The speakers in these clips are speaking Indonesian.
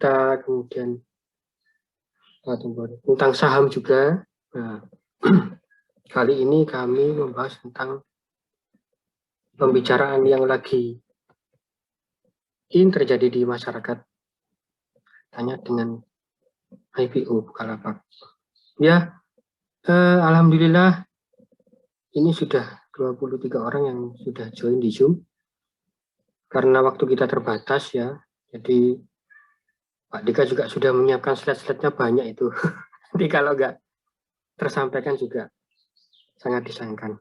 kita, kemudian tentang saham juga. Nah, kali ini kami membahas tentang pembicaraan yang lagi terjadi di masyarakat, tanya dengan IPO Bukalapak. Ya, alhamdulillah ini sudah 23 orang yang sudah join di Zoom. Karena waktu kita terbatas ya, jadi Pak Dika juga sudah menyiapkan slide-slide-nya banyak itu. Jadi kalau nggak tersampaikan juga sangat disayangkan.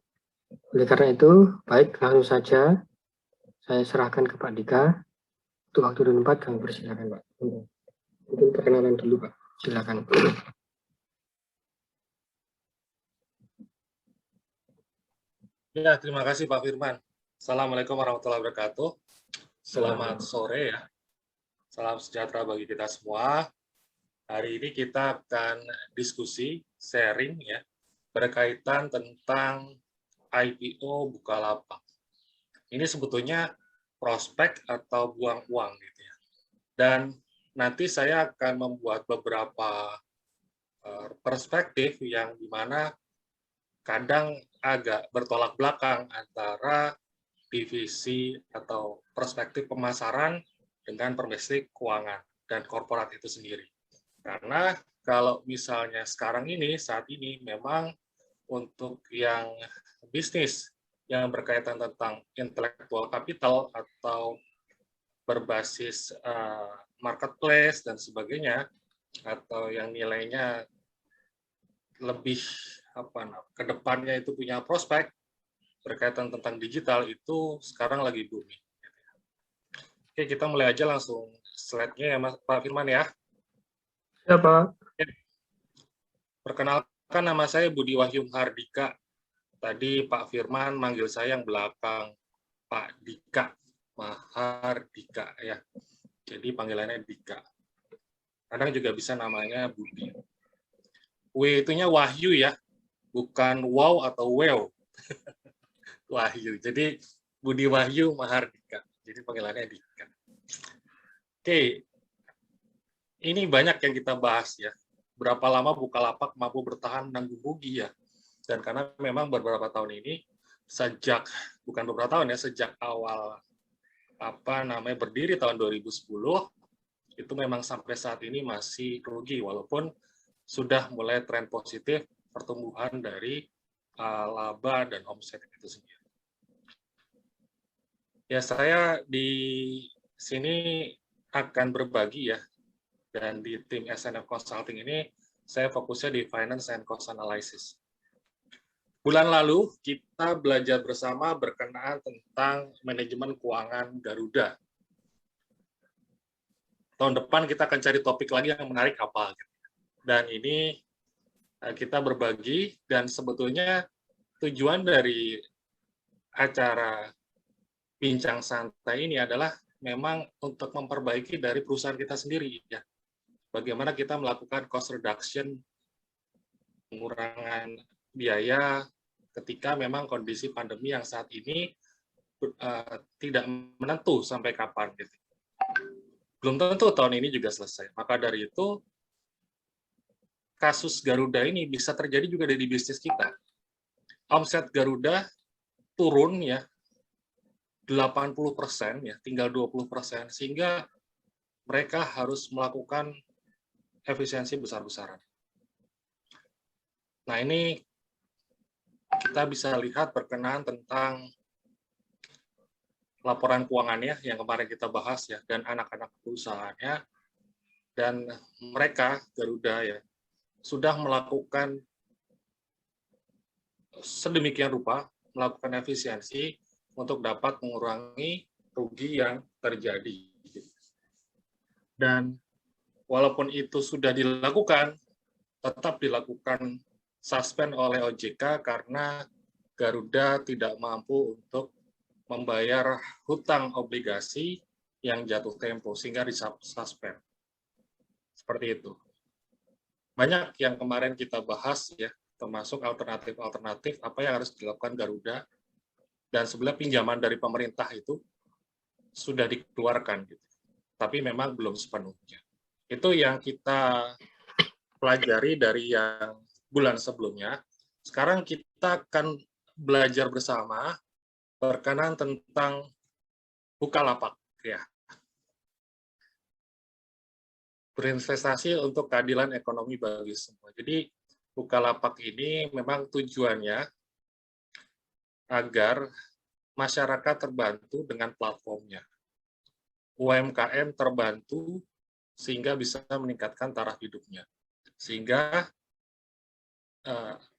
Oleh karena itu, baik langsung saja saya serahkan ke Pak Dika. Untuk waktu dan tempat kami persilakan Pak. Mungkin perkenalan dulu Pak, silakan. Ya, terima kasih Pak Firman. Assalamualaikum warahmatullahi wabarakatuh. Selamat sore ya. Salam sejahtera bagi kita semua. Hari ini kita akan diskusi, sharing ya, berkaitan tentang IPO Bukalapak. Ini sebetulnya prospek atau buang uang gitu ya. Dan nanti saya akan membuat beberapa perspektif yang dimana kadang agak bertolak belakang antara divisi atau perspektif pemasaran dengan perspektif keuangan dan korporat itu sendiri. Karena kalau misalnya sekarang ini, saat ini memang untuk yang bisnis yang berkaitan tentang intellectual capital atau berbasis marketplace dan sebagainya, atau yang nilainya lebih ke depannya itu punya prospek berkaitan tentang digital itu sekarang lagi booming. Oke, kita mulai aja langsung slide-nya ya Mas Pak Firman ya. Ya Pak. Perkenalkan, nama saya Budi Wahyu Mahardika. Tadi Pak Firman manggil saya yang belakang Pak Dika, Mahardika ya. Jadi panggilannya Dika. Kadang juga bisa namanya Budi. W itunya Wahyu ya, bukan wow atau wow. Wahyu. Jadi Budi Wahyu Mahardika. Jadi panggilannya Dika. Oke. Ini banyak yang kita bahas ya. Berapa lama Bukalapak mampu bertahan menanggung rugi ya. Dan karena memang beberapa tahun ini bukan beberapa tahun ya, sejak awal berdiri tahun 2010 itu memang sampai saat ini masih rugi walaupun sudah mulai tren positif pertumbuhan dari laba dan omset itu sendiri. Ya, saya di sini akan berbagi ya, dan di tim SNF Consulting ini saya fokusnya di Finance and Cost Analysis. Bulan lalu kita belajar bersama berkenaan tentang manajemen keuangan Garuda. Tahun depan kita akan cari topik lagi yang menarik apa. Dan ini kita berbagi, dan sebetulnya tujuan dari acara Bincang Santai ini adalah memang untuk memperbaiki dari perusahaan kita sendiri ya. Bagaimana kita melakukan cost reduction, pengurangan biaya ketika memang kondisi pandemi yang saat ini tidak menentu sampai kapan gitu. Belum tentu tahun ini juga selesai. Maka dari itu kasus Garuda ini bisa terjadi juga dari bisnis kita. Omset Garuda turun ya 80% ya, tinggal 20%, sehingga mereka harus melakukan efisiensi besar-besaran. Nah, ini kita bisa lihat berkenaan tentang laporan keuangannya yang kemarin kita bahas ya, dan anak-anak perusahaannya, dan mereka Garuda ya sudah melakukan sedemikian rupa melakukan efisiensi untuk dapat mengurangi rugi yang terjadi. Dan walaupun itu sudah dilakukan, tetap dilakukan suspend oleh OJK karena Garuda tidak mampu untuk membayar hutang obligasi yang jatuh tempo, sehingga disuspend. Seperti itu. Banyak yang kemarin kita bahas ya, termasuk alternatif-alternatif apa yang harus dilakukan Garuda, dan sebenarnya pinjaman dari pemerintah itu sudah dikeluarkan gitu. Tapi memang belum sepenuhnya. Itu yang kita pelajari dari yang bulan sebelumnya. Sekarang kita akan belajar bersama berkenaan tentang Bukalapak, ya. Berinvestasi untuk keadilan ekonomi bagi semua. Jadi Bukalapak ini memang tujuannya agar masyarakat terbantu dengan platformnya. UMKM terbantu sehingga bisa meningkatkan taraf hidupnya. Sehingga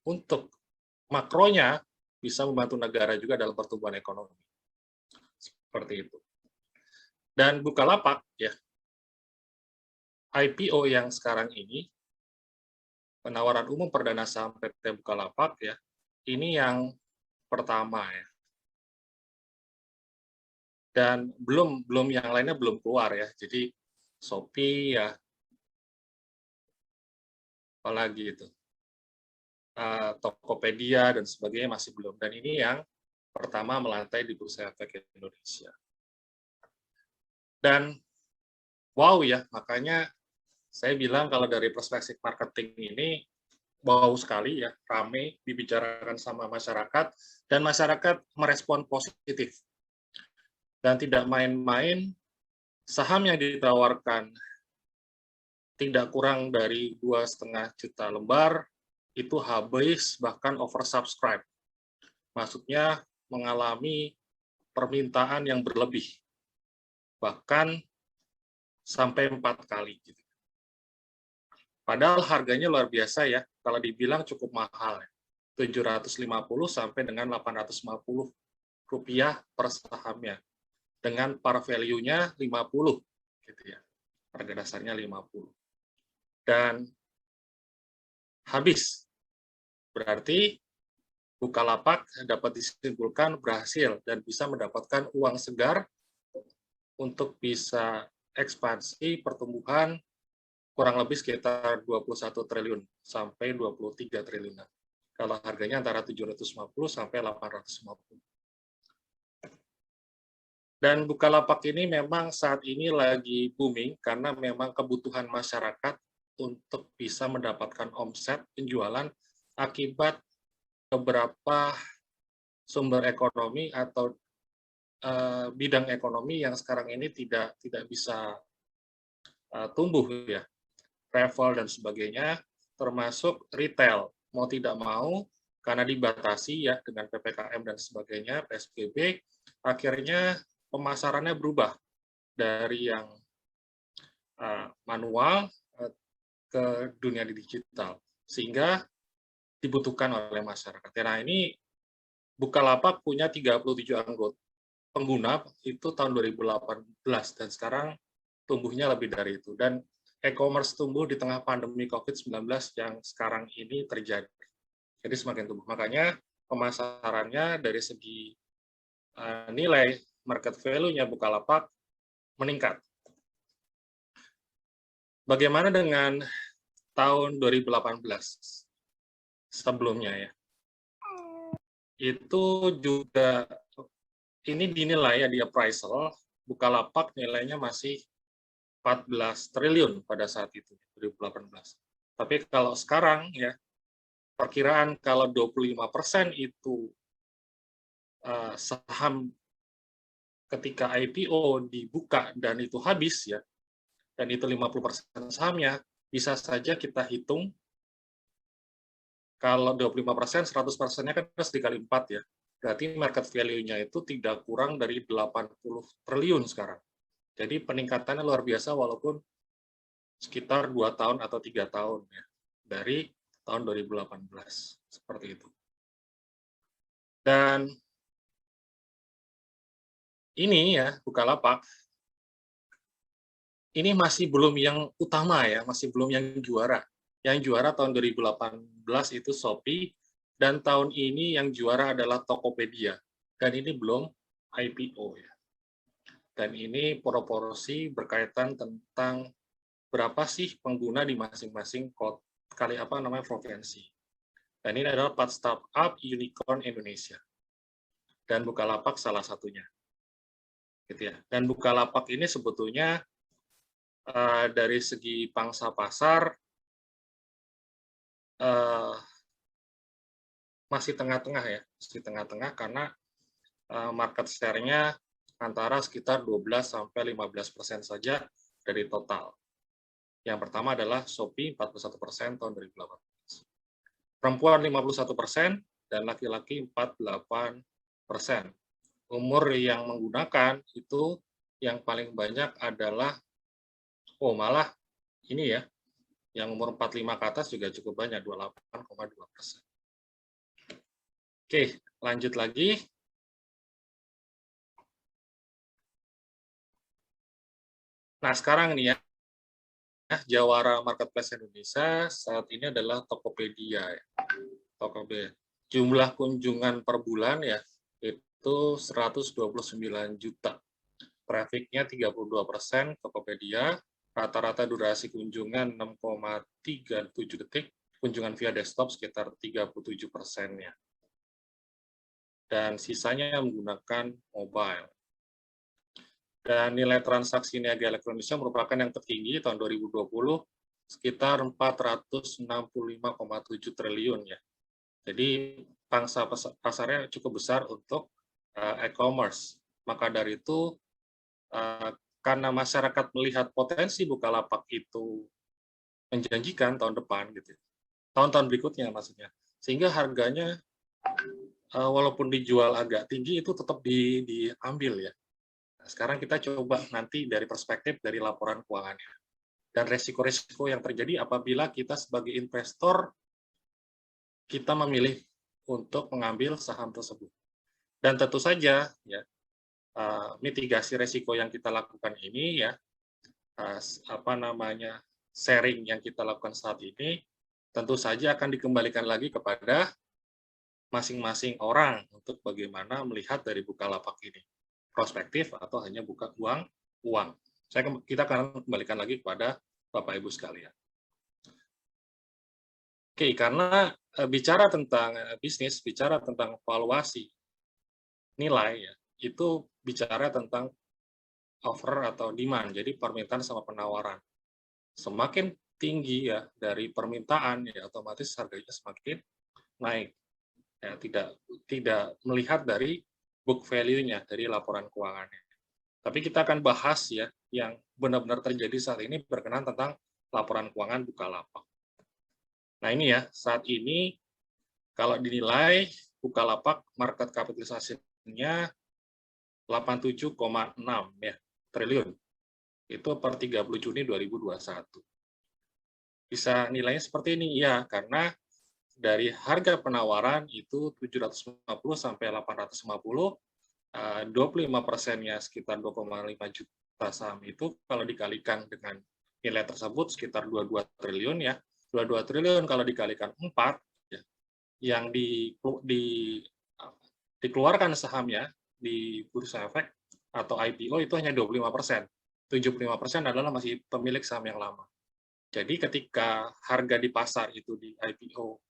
untuk makronya bisa membantu negara juga dalam pertumbuhan ekonomi. Seperti itu. Dan Bukalapak, ya, IPO yang sekarang ini, penawaran umum perdana saham PT Bukalapak, ya, ini yang pertama, ya. Dan belum yang lainnya belum keluar, ya. Jadi Shopee, ya, apalagi itu, Tokopedia dan sebagainya masih belum. Dan ini yang pertama melantai di Bursa Efek Indonesia. Dan wow, ya, makanya saya bilang kalau dari perspektif marketing ini wow sekali, ya, rame dibicarakan sama masyarakat dan masyarakat merespon positif. Dan tidak main-main, saham yang ditawarkan tidak kurang dari 2,5 juta lembar itu habis bahkan oversubscribe. Maksudnya mengalami permintaan yang berlebih, bahkan sampai 4 kali. Gitu. Padahal harganya luar biasa, ya, kalau dibilang cukup mahal, ya. 750 sampai dengan 850 rupiah per sahamnya, dengan par value-nya 50, gitu ya. Harga dasarnya 50. Dan habis. Berarti Bukalapak dapat disimpulkan berhasil dan bisa mendapatkan uang segar untuk bisa ekspansi pertumbuhan kurang lebih sekitar 21 triliun sampai 23 triliun. Kalau harganya antara 750 sampai 850. Dan Bukalapak ini memang saat ini lagi booming karena memang kebutuhan masyarakat untuk bisa mendapatkan omset penjualan akibat beberapa sumber ekonomi atau bidang ekonomi yang sekarang ini tidak bisa tumbuh, ya, travel dan sebagainya, termasuk retail, mau tidak mau karena dibatasi, ya, dengan PPKM dan sebagainya, PSBB, akhirnya pemasarannya berubah dari yang manual ke dunia digital, sehingga dibutuhkan oleh masyarakat. Nah, ini Bukalapak punya 37 anggota pengguna itu tahun 2018, dan sekarang tumbuhnya lebih dari itu. Dan e-commerce tumbuh di tengah pandemi COVID-19 yang sekarang ini terjadi. Jadi semakin tumbuh. Makanya pemasarannya dari segi nilai market value-nya Bukalapak meningkat. Bagaimana dengan tahun 2018 sebelumnya, ya? Itu juga ini dinilai, ya, di appraisal Bukalapak nilainya masih 14 triliun pada saat itu 2018. Tapi kalau sekarang, ya, perkiraan kalau 25% itu saham ketika IPO dibuka dan itu habis, ya, dan itu 50% sahamnya, bisa saja kita hitung kalau 25%, 100%-nya kan dikali 4, ya. Berarti market value-nya itu tidak kurang dari 80 triliun sekarang. Jadi peningkatannya luar biasa walaupun sekitar 2 tahun atau 3 tahun, ya, dari tahun 2018. Seperti itu. Dan ini, ya, Bukalapak, ini masih belum yang utama, ya, masih belum yang juara. Yang juara tahun 2018 itu Shopee, dan tahun ini yang juara adalah Tokopedia. Dan ini belum IPO, ya. Dan ini proporsi berkaitan tentang berapa sih pengguna di masing-masing provinsi. Dan ini adalah 4 startup unicorn Indonesia. Dan Bukalapak salah satunya. Gitu, ya. Dan Bukalapak ini sebetulnya dari segi pangsa pasar masih tengah-tengah ya, masih tengah-tengah karena market share-nya antara sekitar 12-15% saja dari total. Yang pertama adalah Shopee 41% tahun 2018. Perempuan 51% dan laki-laki 48%. Umur yang menggunakan itu yang paling banyak adalah, malah ini ya, yang umur 45 ke atas juga cukup banyak, 28,2%. Oke, lanjut lagi. Nah, sekarang nih ya, jawara marketplace Indonesia saat ini adalah Tokopedia. Tokopedia. Jumlah kunjungan per bulan ya, itu 129 juta. Trafficnya 32% Tokopedia, rata-rata durasi kunjungan 6,37 detik, kunjungan via desktop sekitar 37%-nya. Dan sisanya menggunakan mobile. Dan nilai transaksi niaga elektronik Indonesia merupakan yang tertinggi tahun 2020, sekitar 465,7 triliun ya. Jadi pangsa pasarnya cukup besar untuk e-commerce. Maka dari itu, karena masyarakat melihat potensi Bukalapak itu menjanjikan tahun depan, gitu, tahun-tahun berikutnya maksudnya, sehingga harganya walaupun dijual agak tinggi itu tetap diambil ya. Nah, sekarang kita coba nanti dari perspektif dari laporan keuangannya dan resiko-resiko yang terjadi apabila kita sebagai investor kita memilih untuk mengambil saham tersebut. Dan tentu saja ya, mitigasi resiko yang kita lakukan ini ya, sharing yang kita lakukan saat ini tentu saja akan dikembalikan lagi kepada masing-masing orang untuk bagaimana melihat dari Bukalapak ini, prospektif atau hanya buka uang. Kita akan kembalikan lagi kepada Bapak Ibu sekalian. Oke, karena bicara tentang bisnis, bicara tentang valuasi nilai ya, itu bicara tentang offer atau demand, jadi permintaan sama penawaran. Semakin tinggi ya dari permintaan ya otomatis harganya semakin naik. Ya, tidak melihat dari book value-nya, dari laporan keuangannya. Tapi kita akan bahas ya yang benar-benar terjadi saat ini berkenaan tentang laporan keuangan Bukalapak. Nah ini ya, saat ini kalau dinilai Bukalapak market kapitalisasinya 87,6 ya triliun. Itu per 30 Juni 2021. Bisa nilainya seperti ini ya, karena dari harga penawaran itu 750 sampai 850, 25%-nya sekitar 2,5 juta saham itu kalau dikalikan dengan nilai tersebut sekitar 22 triliun ya. 22 triliun kalau dikalikan 4 ya, yang dikeluarkan sahamnya di bursa efek atau IPO itu hanya 25%. 75% adalah masih pemilik saham yang lama. Jadi ketika harga di pasar itu di IPO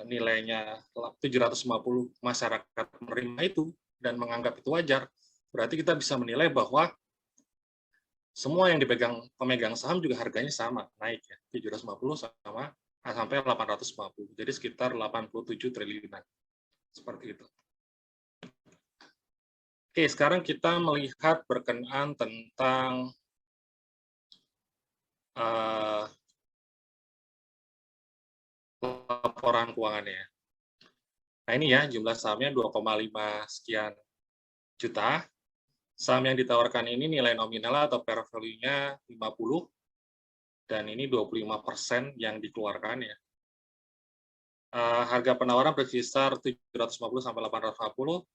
nilainya 750, masyarakat menerima itu dan menganggap itu wajar, berarti kita bisa menilai bahwa semua yang dipegang pemegang saham juga harganya sama, naik ya, 750 sama sampai 850, jadi sekitar 87 triliunan, seperti itu. Oke, sekarang kita melihat berkenaan tentang laporan keuangannya. Nah ini ya, jumlah sahamnya 2,5 sekian juta. Saham yang ditawarkan ini nilai nominal atau fair value-nya 50, dan ini 25% yang dikeluarkan ya. Harga penawaran berkisar 750 sampai 850,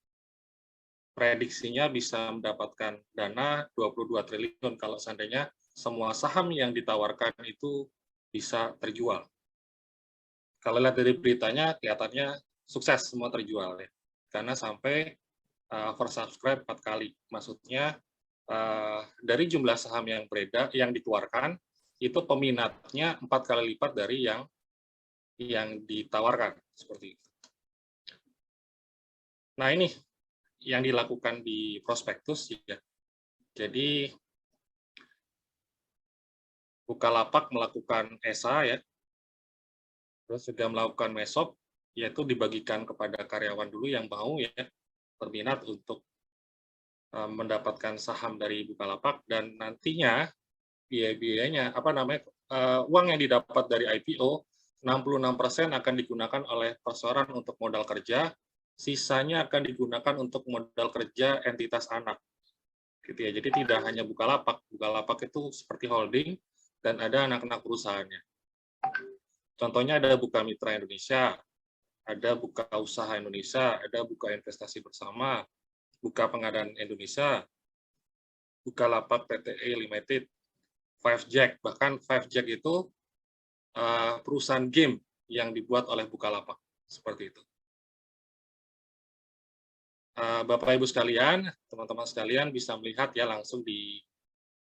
prediksinya bisa mendapatkan dana 22 triliun kalau seandainya semua saham yang ditawarkan itu bisa terjual. Kalau lihat dari beritanya, kelihatannya sukses semua terjual ya, karena sampai oversubscribe 4 kali. Maksudnya dari jumlah saham yang beredar, yang dikeluarkan, itu peminatnya 4 kali lipat dari yang ditawarkan, seperti itu. Nah ini yang dilakukan di prospektus ya. Jadi Bukalapak melakukan ESA ya, terus sudah melakukan MESOP, yaitu dibagikan kepada karyawan dulu yang mau ya berminat untuk mendapatkan saham dari Bukalapak, dan nantinya biaya-biayanya uang yang didapat dari IPO 66% akan digunakan oleh perseroan untuk modal kerja, sisanya akan digunakan untuk modal kerja entitas anak. Gitu ya. Jadi tidak hanya Bukalapak itu seperti holding dan ada anak-anak perusahaannya. Contohnya ada Buka Mitra Indonesia, ada Buka Usaha Indonesia, ada Buka Investasi Bersama, Buka Pengadaan Indonesia, Bukalapak PTE Limited, Fivejack, bahkan Fivejack itu perusahaan game yang dibuat oleh Bukalapak, seperti itu. Bapak Ibu sekalian, teman-teman sekalian bisa melihat ya langsung di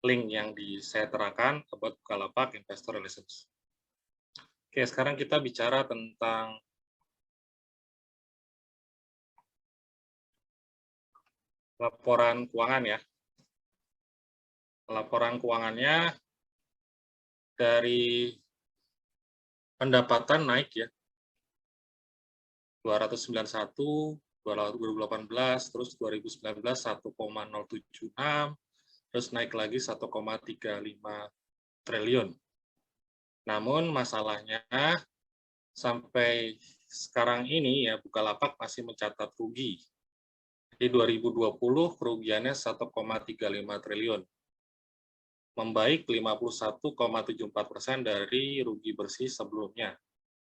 link yang saya terakan about Bukalapak Investor Relations. Oke, sekarang kita bicara tentang laporan keuangan ya. Laporan keuangannya dari pendapatan naik ya. 291, 2018, terus 2019 1,076, terus naik lagi 1,35 triliun. Namun masalahnya sampai sekarang ini ya Bukalapak masih mencatat rugi. Di 2020 kerugiannya 1,35 triliun. Membaik 51,74% dari rugi bersih sebelumnya,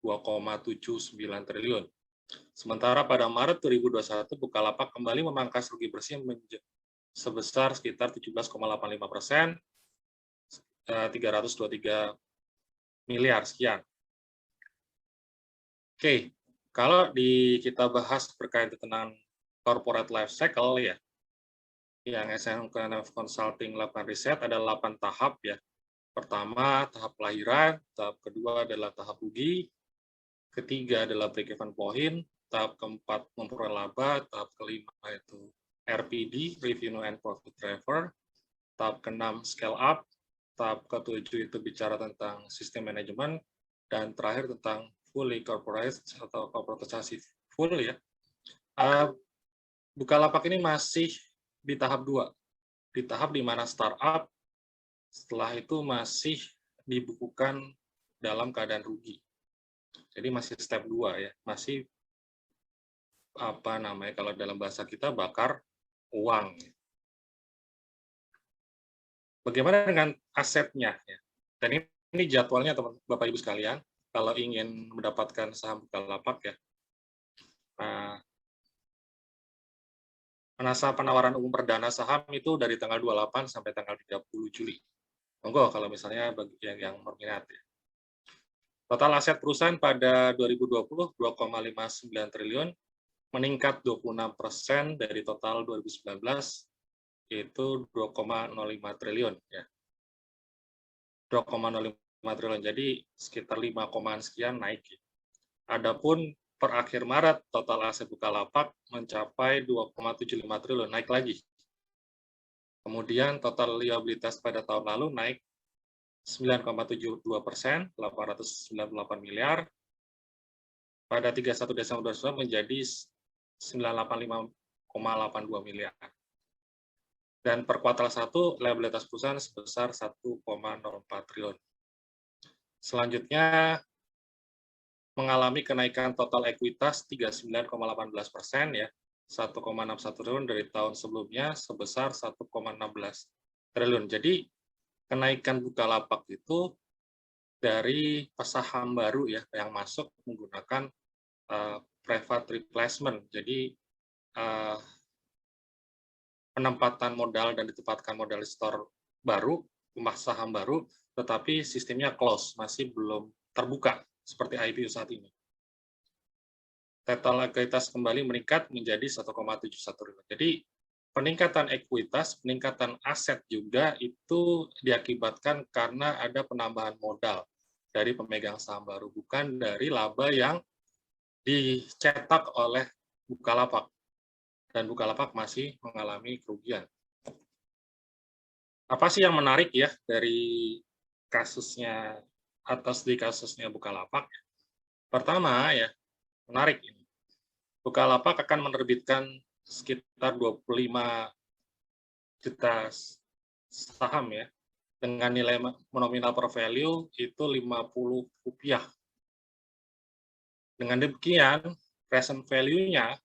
2,79 triliun. Sementara pada Maret 2021 Bukalapak kembali memangkas rugi bersih sebesar sekitar 17,85%, 323 miliar sekian. Oke, kalau kita bahas berkaitan dengan corporate life cycle ya, yang SNM Consulting lakukan riset ada 8 tahap ya. Pertama, tahap kelahiran, tahap kedua adalah tahap rugi, ketiga adalah break-even point, tahap keempat memperoleh laba, tahap kelima itu RPD, Revenue and Profit Driver, tahap keenam scale up, tahap ketujuh itu bicara tentang sistem manajemen, dan terakhir tentang fully corporate atau korporatisasi full ya. Bukalapak ini masih di tahap 2, di tahap di mana startup setelah itu masih dibukukan dalam keadaan rugi. Jadi masih step 2 ya, masih kalau dalam bahasa kita bakar uang. Bagaimana dengan asetnya ya? Dan ini jadwalnya teman Bapak Ibu sekalian, kalau ingin mendapatkan saham Bukalapak ya. Masa penawaran umum perdana saham itu dari tanggal 28 sampai tanggal 30 Juli. Monggo kalau misalnya bagi yang berminat ya. Total aset perusahaan pada 2020 2,59 triliun, meningkat 26% dari total 2019 yaitu 2,05 triliun ya. 2,05 triliun, jadi sekitar 5, sekian naik. Adapun per akhir Maret total aset Bukalapak mencapai 2,75 triliun, naik lagi. Kemudian total liabilitas pada tahun lalu naik 9,72%, 898 miliar. Pada 31 Desember 2019 menjadi 985,82 miliar. Dan per kuartal 1, liabilitas perusahaan sebesar 1,04 triliun. Selanjutnya, mengalami kenaikan total ekuitas 39,18% ya, 1,61 triliun dari tahun sebelumnya sebesar 1,16 triliun. Jadi, kenaikan Bukalapak itu dari saham baru ya yang masuk menggunakan private replacement. Jadi penempatan modal dan ditempatkan modal store baru, rumah saham baru, tetapi sistemnya close, masih belum terbuka seperti IPO saat ini. Total ekuitas kembali meningkat menjadi 1,71 triliun. Jadi peningkatan ekuitas, peningkatan aset juga itu diakibatkan karena ada penambahan modal dari pemegang saham baru, bukan dari laba yang dicetak oleh Bukalapak. Dan Bukalapak masih mengalami kerugian. Apa sih yang menarik ya dari kasusnya atau studi kasusnya Bukalapak. Pertama ya, menarik ini. Bukalapak akan menerbitkan sekitar 25 juta saham ya, dengan nilai nominal per value itu Rp50. Dengan demikian, present value-nya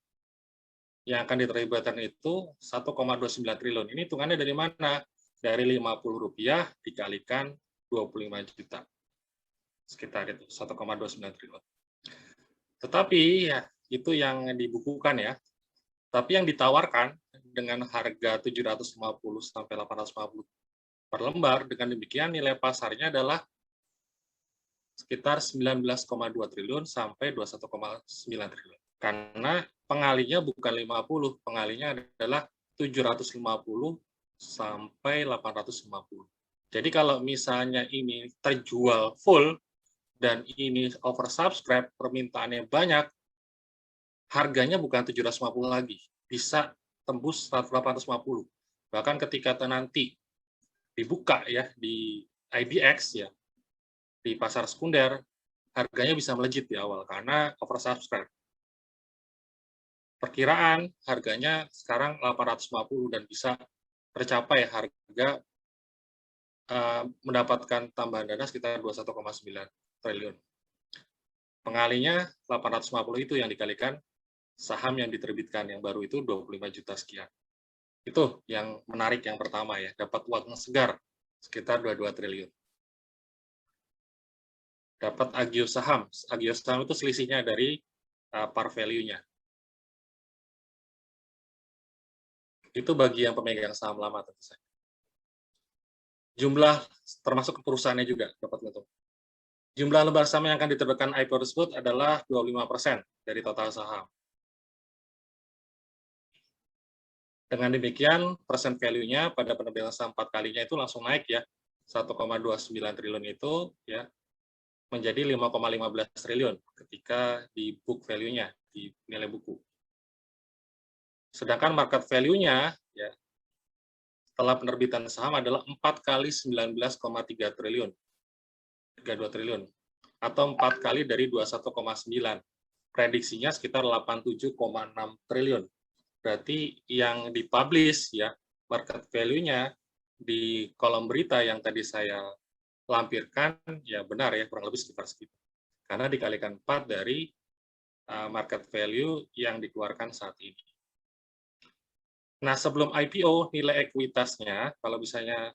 yang akan diterbitkan itu 1,29 triliun. Ini hitungannya dari mana? Dari Rp50 dikalikan 25 juta. Sekitar itu, 1,29 triliun. Tetapi ya, itu yang dibukukan ya. Tapi yang ditawarkan dengan harga 750 sampai 850 per lembar, dengan demikian nilai pasarnya adalah sekitar 19,2 triliun sampai 21,9 triliun. Karena pengalinya bukan 50, pengalinya adalah 750 sampai 850. Jadi kalau misalnya ini terjual full dan ini oversubscribe, permintaannya banyak, harganya bukan 750 lagi, bisa tembus 850. Bahkan ketika nanti dibuka ya di IDX ya, di pasar sekunder, harganya bisa melejit di awal karena oversubscribe. Perkiraan harganya sekarang 850 dan bisa tercapai harga mendapatkan tambahan dana sekitar 21,9 triliun. Pengalinya 850 itu yang dikalikan saham yang diterbitkan yang baru itu 25 juta sekian. Itu yang menarik yang pertama ya, dapat uang segar sekitar 22 triliun. Dapat agio saham. Agio saham itu selisihnya dari par value-nya. Itu bagi yang pemegang saham lama tentu saja. Jumlah termasuk perusahaannya juga dapat untung. Jumlah lembar saham yang akan diterbitkan IPO tersebut adalah 25% dari total saham. Dengan demikian, persen value-nya pada penerbitan saham 4 kalinya itu langsung naik ya, 1,29 triliun itu ya menjadi 5,15 triliun ketika di book value-nya, di nilai buku. Sedangkan market value-nya ya setelah penerbitan saham adalah 4 kali 19,3 triliun. 32 triliun atau 4 kali dari 21,9. Prediksinya sekitar 87,6 triliun. Berarti yang dipublish ya market value-nya di kolom berita yang tadi saya lampirkan ya benar ya, kurang lebih sekitar segitu. Karena dikalikan 4 dari market value yang dikeluarkan saat ini. Nah, sebelum IPO, nilai ekuitasnya, kalau misalnya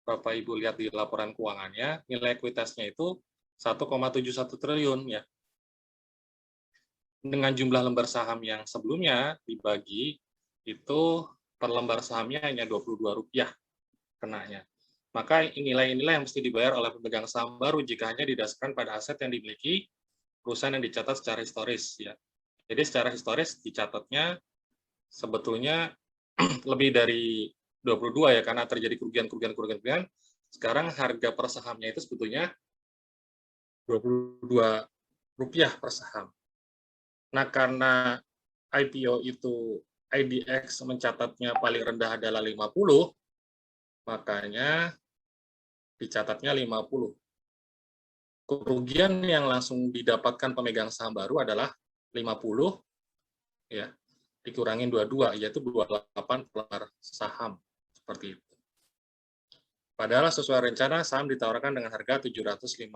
Bapak Ibu lihat di laporan keuangannya, nilai ekuitasnya itu 1,71 triliun ya. Dengan jumlah lembar saham yang sebelumnya dibagi, itu per lembar sahamnya hanya Rp22 kenanya. Maka nilai-nilai yang mesti dibayar oleh pemegang saham baru jika hanya didasarkan pada aset yang dimiliki perusahaan yang dicatat secara historis ya. Jadi secara historis dicatatnya sebetulnya lebih dari 22 ya, karena terjadi kerugian. Sekarang harga per sahamnya itu sebetulnya Rp22 per saham. Nah, karena IPO itu IDX mencatatnya paling rendah adalah 50, makanya dicatatnya 50. Kerugian yang langsung didapatkan pemegang saham baru adalah 50 ya, dikurangin 22 yaitu 28 per saham seperti itu. Padahal sesuai rencana saham ditawarkan dengan harga 750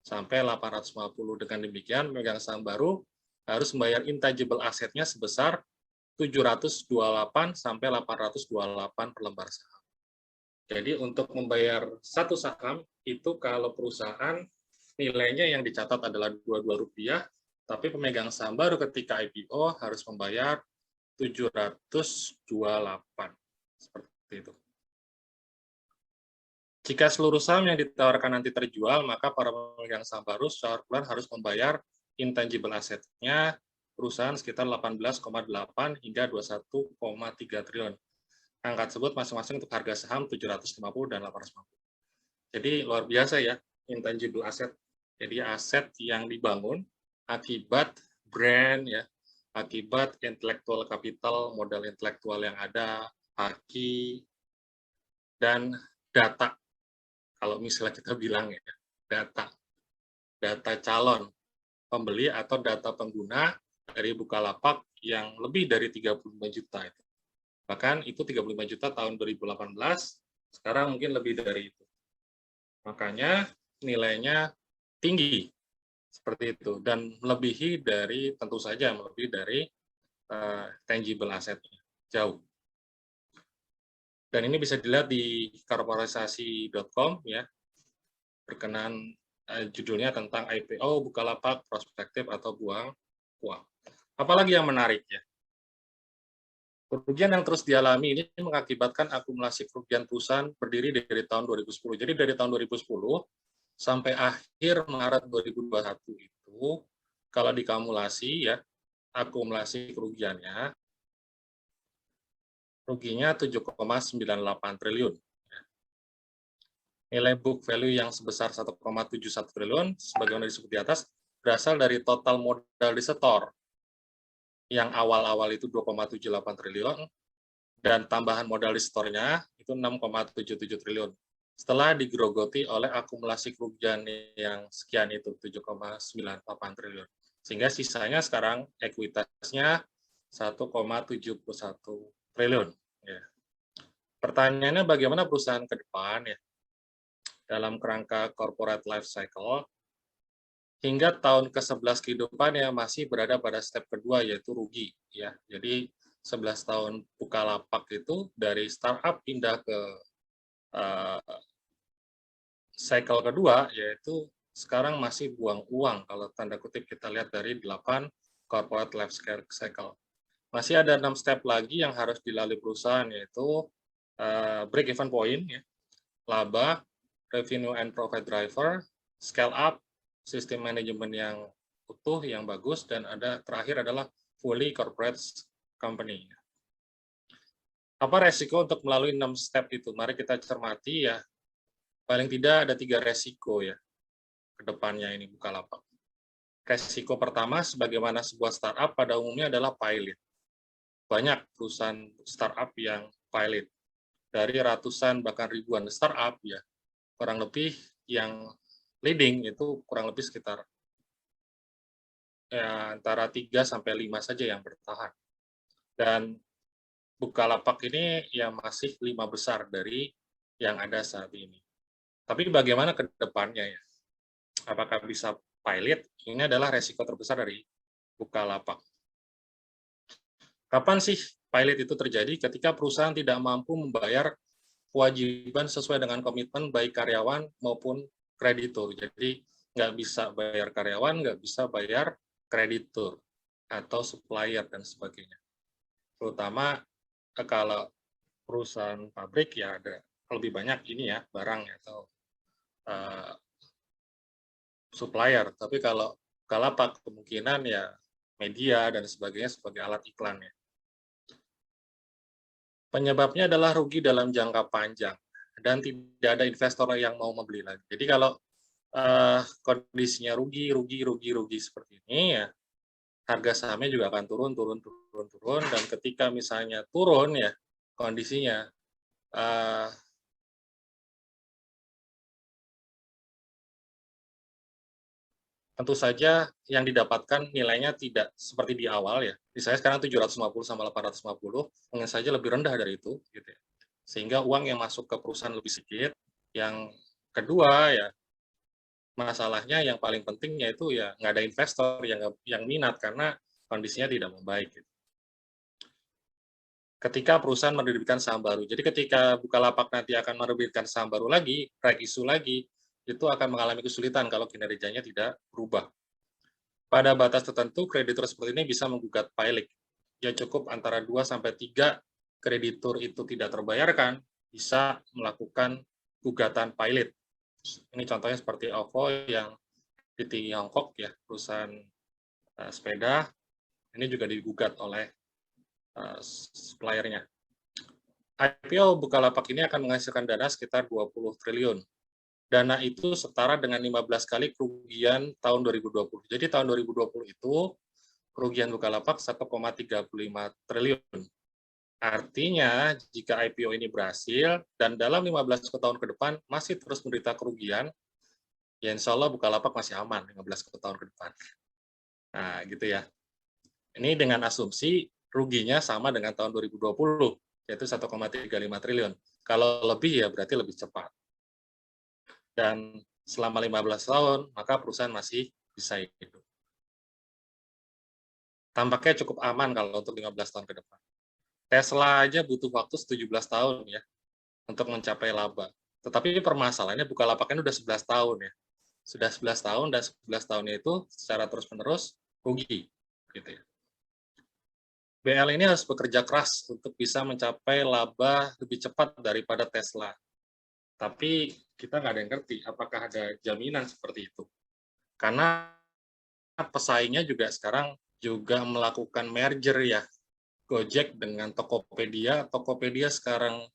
sampai 850. Dengan demikian pemegang saham baru harus membayar intangible asetnya sebesar 728 sampai 828 per lembar saham. Jadi untuk membayar satu saham itu kalau perusahaan nilainya yang dicatat adalah Rp22, tapi pemegang saham baru ketika IPO harus membayar 728. Seperti itu. Jika seluruh saham yang ditawarkan nanti terjual, maka para pemegang saham baru secara bulan harus membayar intangible asetnya perusahaan sekitar 18,8 hingga 21,3 triliun. Angka tersebut masing-masing untuk harga saham 750 dan 850. Jadi luar biasa ya intangible asset. Jadi aset yang dibangun akibat brand ya, akibat intellectual capital, modal intelektual yang ada, haki, dan data Kalau misalnya kita bilang ya, data calon pembeli atau data pengguna dari Bukalapak yang lebih dari 35 juta itu. Bahkan itu 35 juta tahun 2018, sekarang mungkin lebih dari itu. Makanya nilainya tinggi seperti itu dan melebihi dari, tentu saja melebihi dari tangible asset-nya jauh. Dan ini bisa dilihat di korporisasi.com ya, berkenan judulnya tentang IPO Bukalapak prospektif atau buang uang. Apalagi yang menarik ya, kerugian yang terus dialami ini mengakibatkan akumulasi kerugian perusahaan berdiri dari tahun 2010. Jadi dari tahun 2010 sampai akhir Maret 2021 itu, kalau dikumulasi ya, akumulasi kerugiannya, ruginya 7,98 triliun. Nilai book value yang sebesar 1,71 triliun, sebagaimana disebut di atas, berasal dari total modal disetor yang awal-awal itu 2,78 triliun, dan tambahan modal disetornya itu 6,77 triliun. Setelah digerogoti oleh akumulasi kerugian yang sekian itu, 7,98 triliun. Sehingga sisanya sekarang ekuitasnya 1,71 triliun. Ya. Pertanyaannya bagaimana perusahaan ke depan ya, dalam kerangka corporate life cycle, hingga tahun ke-11 kehidupannya masih berada pada step kedua, yaitu rugi. Ya. Jadi 11 tahun Bukalapak itu dari startup pindah ke cycle kedua, yaitu sekarang masih buang uang, kalau tanda kutip kita lihat dari 8 corporate life cycle. Masih ada 6 step lagi yang harus dilalui perusahaan, yaitu break even point, ya, laba, revenue and profit driver, scale up, sistem manajemen yang utuh, yang bagus, dan ada terakhir adalah fully corporate company. Apa resiko untuk melalui 6 step itu? Mari kita cermati ya. Paling tidak ada 3 resiko ya ke depannya ini Bukalapak. Resiko pertama, sebagaimana sebuah startup pada umumnya adalah pilot. Banyak perusahaan startup yang pilot. Dari ratusan bahkan ribuan startup ya, kurang lebih yang leading itu kurang lebih sekitar ya, antara 3 sampai 5 saja yang bertahan. Dan Bukalapak ini ya masih 5 besar dari yang ada saat ini. Tapi bagaimana ke depannya ya? Apakah bisa pilot? Ini adalah resiko terbesar dari Bukalapak. Kapan sih pilot itu terjadi? Ketika perusahaan tidak mampu membayar kewajiban sesuai dengan komitmen baik karyawan maupun kreditur. Jadi nggak bisa bayar karyawan, nggak bisa bayar kreditur atau supplier dan sebagainya. Terutama kalau perusahaan pabrik ya ada lebih banyak ini ya barang atau supplier. Tapi kalau Bukalapak kemungkinan ya media dan sebagainya sebagai alat iklan ya. Penyebabnya adalah rugi dalam jangka panjang dan tidak ada investor yang mau membeli lagi. Jadi kalau kondisinya rugi seperti ini ya, harga sahamnya juga akan turun dan ketika misalnya turun ya kondisinya tentu saja yang didapatkan nilainya tidak seperti di awal ya. Misalnya sekarang 750 sama 850, mungkin saja lebih rendah dari itu gitu ya. Sehingga uang yang masuk ke perusahaan lebih sedikit. Yang kedua ya, masalahnya yang paling penting yaitu ya nggak ada investor yang minat karena kondisinya tidak membaik. Gitu. Ketika perusahaan menerbitkan saham baru. Jadi ketika Bukalapak nanti akan menerbitkan saham baru lagi, right issue lagi, itu akan mengalami kesulitan kalau kinerjanya tidak berubah. Pada batas tertentu, kreditur seperti ini bisa menggugat pilot. Ya cukup antara 2 sampai 3 kreditur itu tidak terbayarkan, bisa melakukan gugatan pilot. Ini contohnya seperti OVO yang di Tiongkok ya, perusahaan sepeda, ini juga digugat oleh suppliernya. IPO Bukalapak ini akan menghasilkan dana sekitar 20 triliun. Dana itu setara dengan 15 kali kerugian tahun 2020. Jadi tahun 2020 itu kerugian Bukalapak 1,35 triliun. Artinya, jika IPO ini berhasil, dan dalam 15 tahun ke depan masih terus menderita kerugian, ya insya Allah Bukalapak masih aman 15 tahun ke depan. Nah, gitu ya. Ini dengan asumsi ruginya sama dengan tahun 2020, yaitu 1,35 triliun. Kalau lebih ya berarti lebih cepat. Dan selama 15 tahun, maka perusahaan masih bisa hidup. Tampaknya cukup aman kalau untuk 15 tahun ke depan. Tesla aja butuh waktu 17 tahun ya untuk mencapai laba. Tetapi permasalahannya Bukalapaknya udah 11 tahun ya. Sudah 11 tahun dan 11 tahunnya itu secara terus-menerus rugi gitu ya. BL ini harus bekerja keras untuk bisa mencapai laba lebih cepat daripada Tesla. Tapi kita nggak ada yang ngerti apakah ada jaminan seperti itu. Karena pesaingnya juga sekarang juga melakukan merger ya. Gojek dengan Tokopedia. Tokopedia sekarang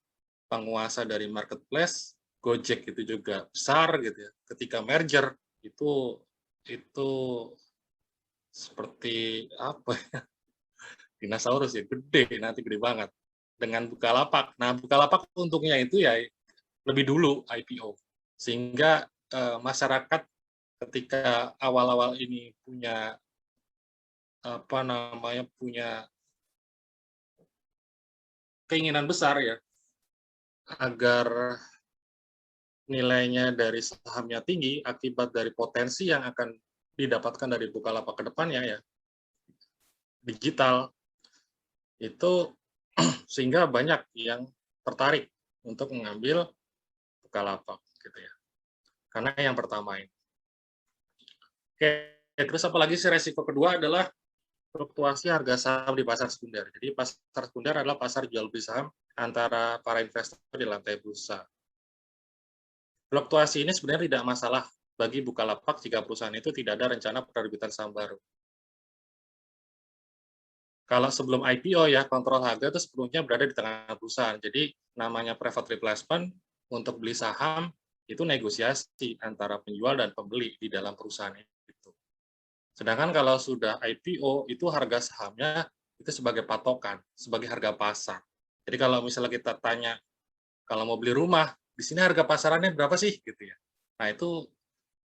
penguasa dari marketplace, Gojek itu juga besar gitu ya. Ketika merger itu seperti apa ya? Dinosaurus ya, gede, nanti gede banget. Dengan Bukalapak. Nah, Bukalapak untungnya itu ya lebih dulu IPO. Sehingga masyarakat ketika awal-awal ini punya punya keinginan besar ya agar nilainya dari sahamnya tinggi akibat dari potensi yang akan didapatkan dari Bukalapak ke depannya ya digital itu sehingga banyak yang tertarik untuk mengambil Bukalapak gitu ya. Karena yang pertama ini. Oke, terus apalagi sih resiko kedua adalah fluktuasi harga saham di pasar sekunder. Jadi pasar sekunder adalah pasar jual beli saham antara para investor di lantai bursa. Fluktuasi ini sebenarnya tidak masalah bagi Bukalapak jika perusahaan itu tidak ada rencana penerbitan saham baru. Kalau sebelum IPO ya, kontrol harga itu sebelumnya berada di tengah perusahaan. Jadi namanya private replacement untuk beli saham itu negosiasi antara penjual dan pembeli di dalam perusahaan itu. Sedangkan kalau sudah IPO itu harga sahamnya itu sebagai patokan, sebagai harga pasar. Jadi kalau misalnya kita tanya kalau mau beli rumah, di sini harga pasarannya berapa sih gitu ya. Nah, itu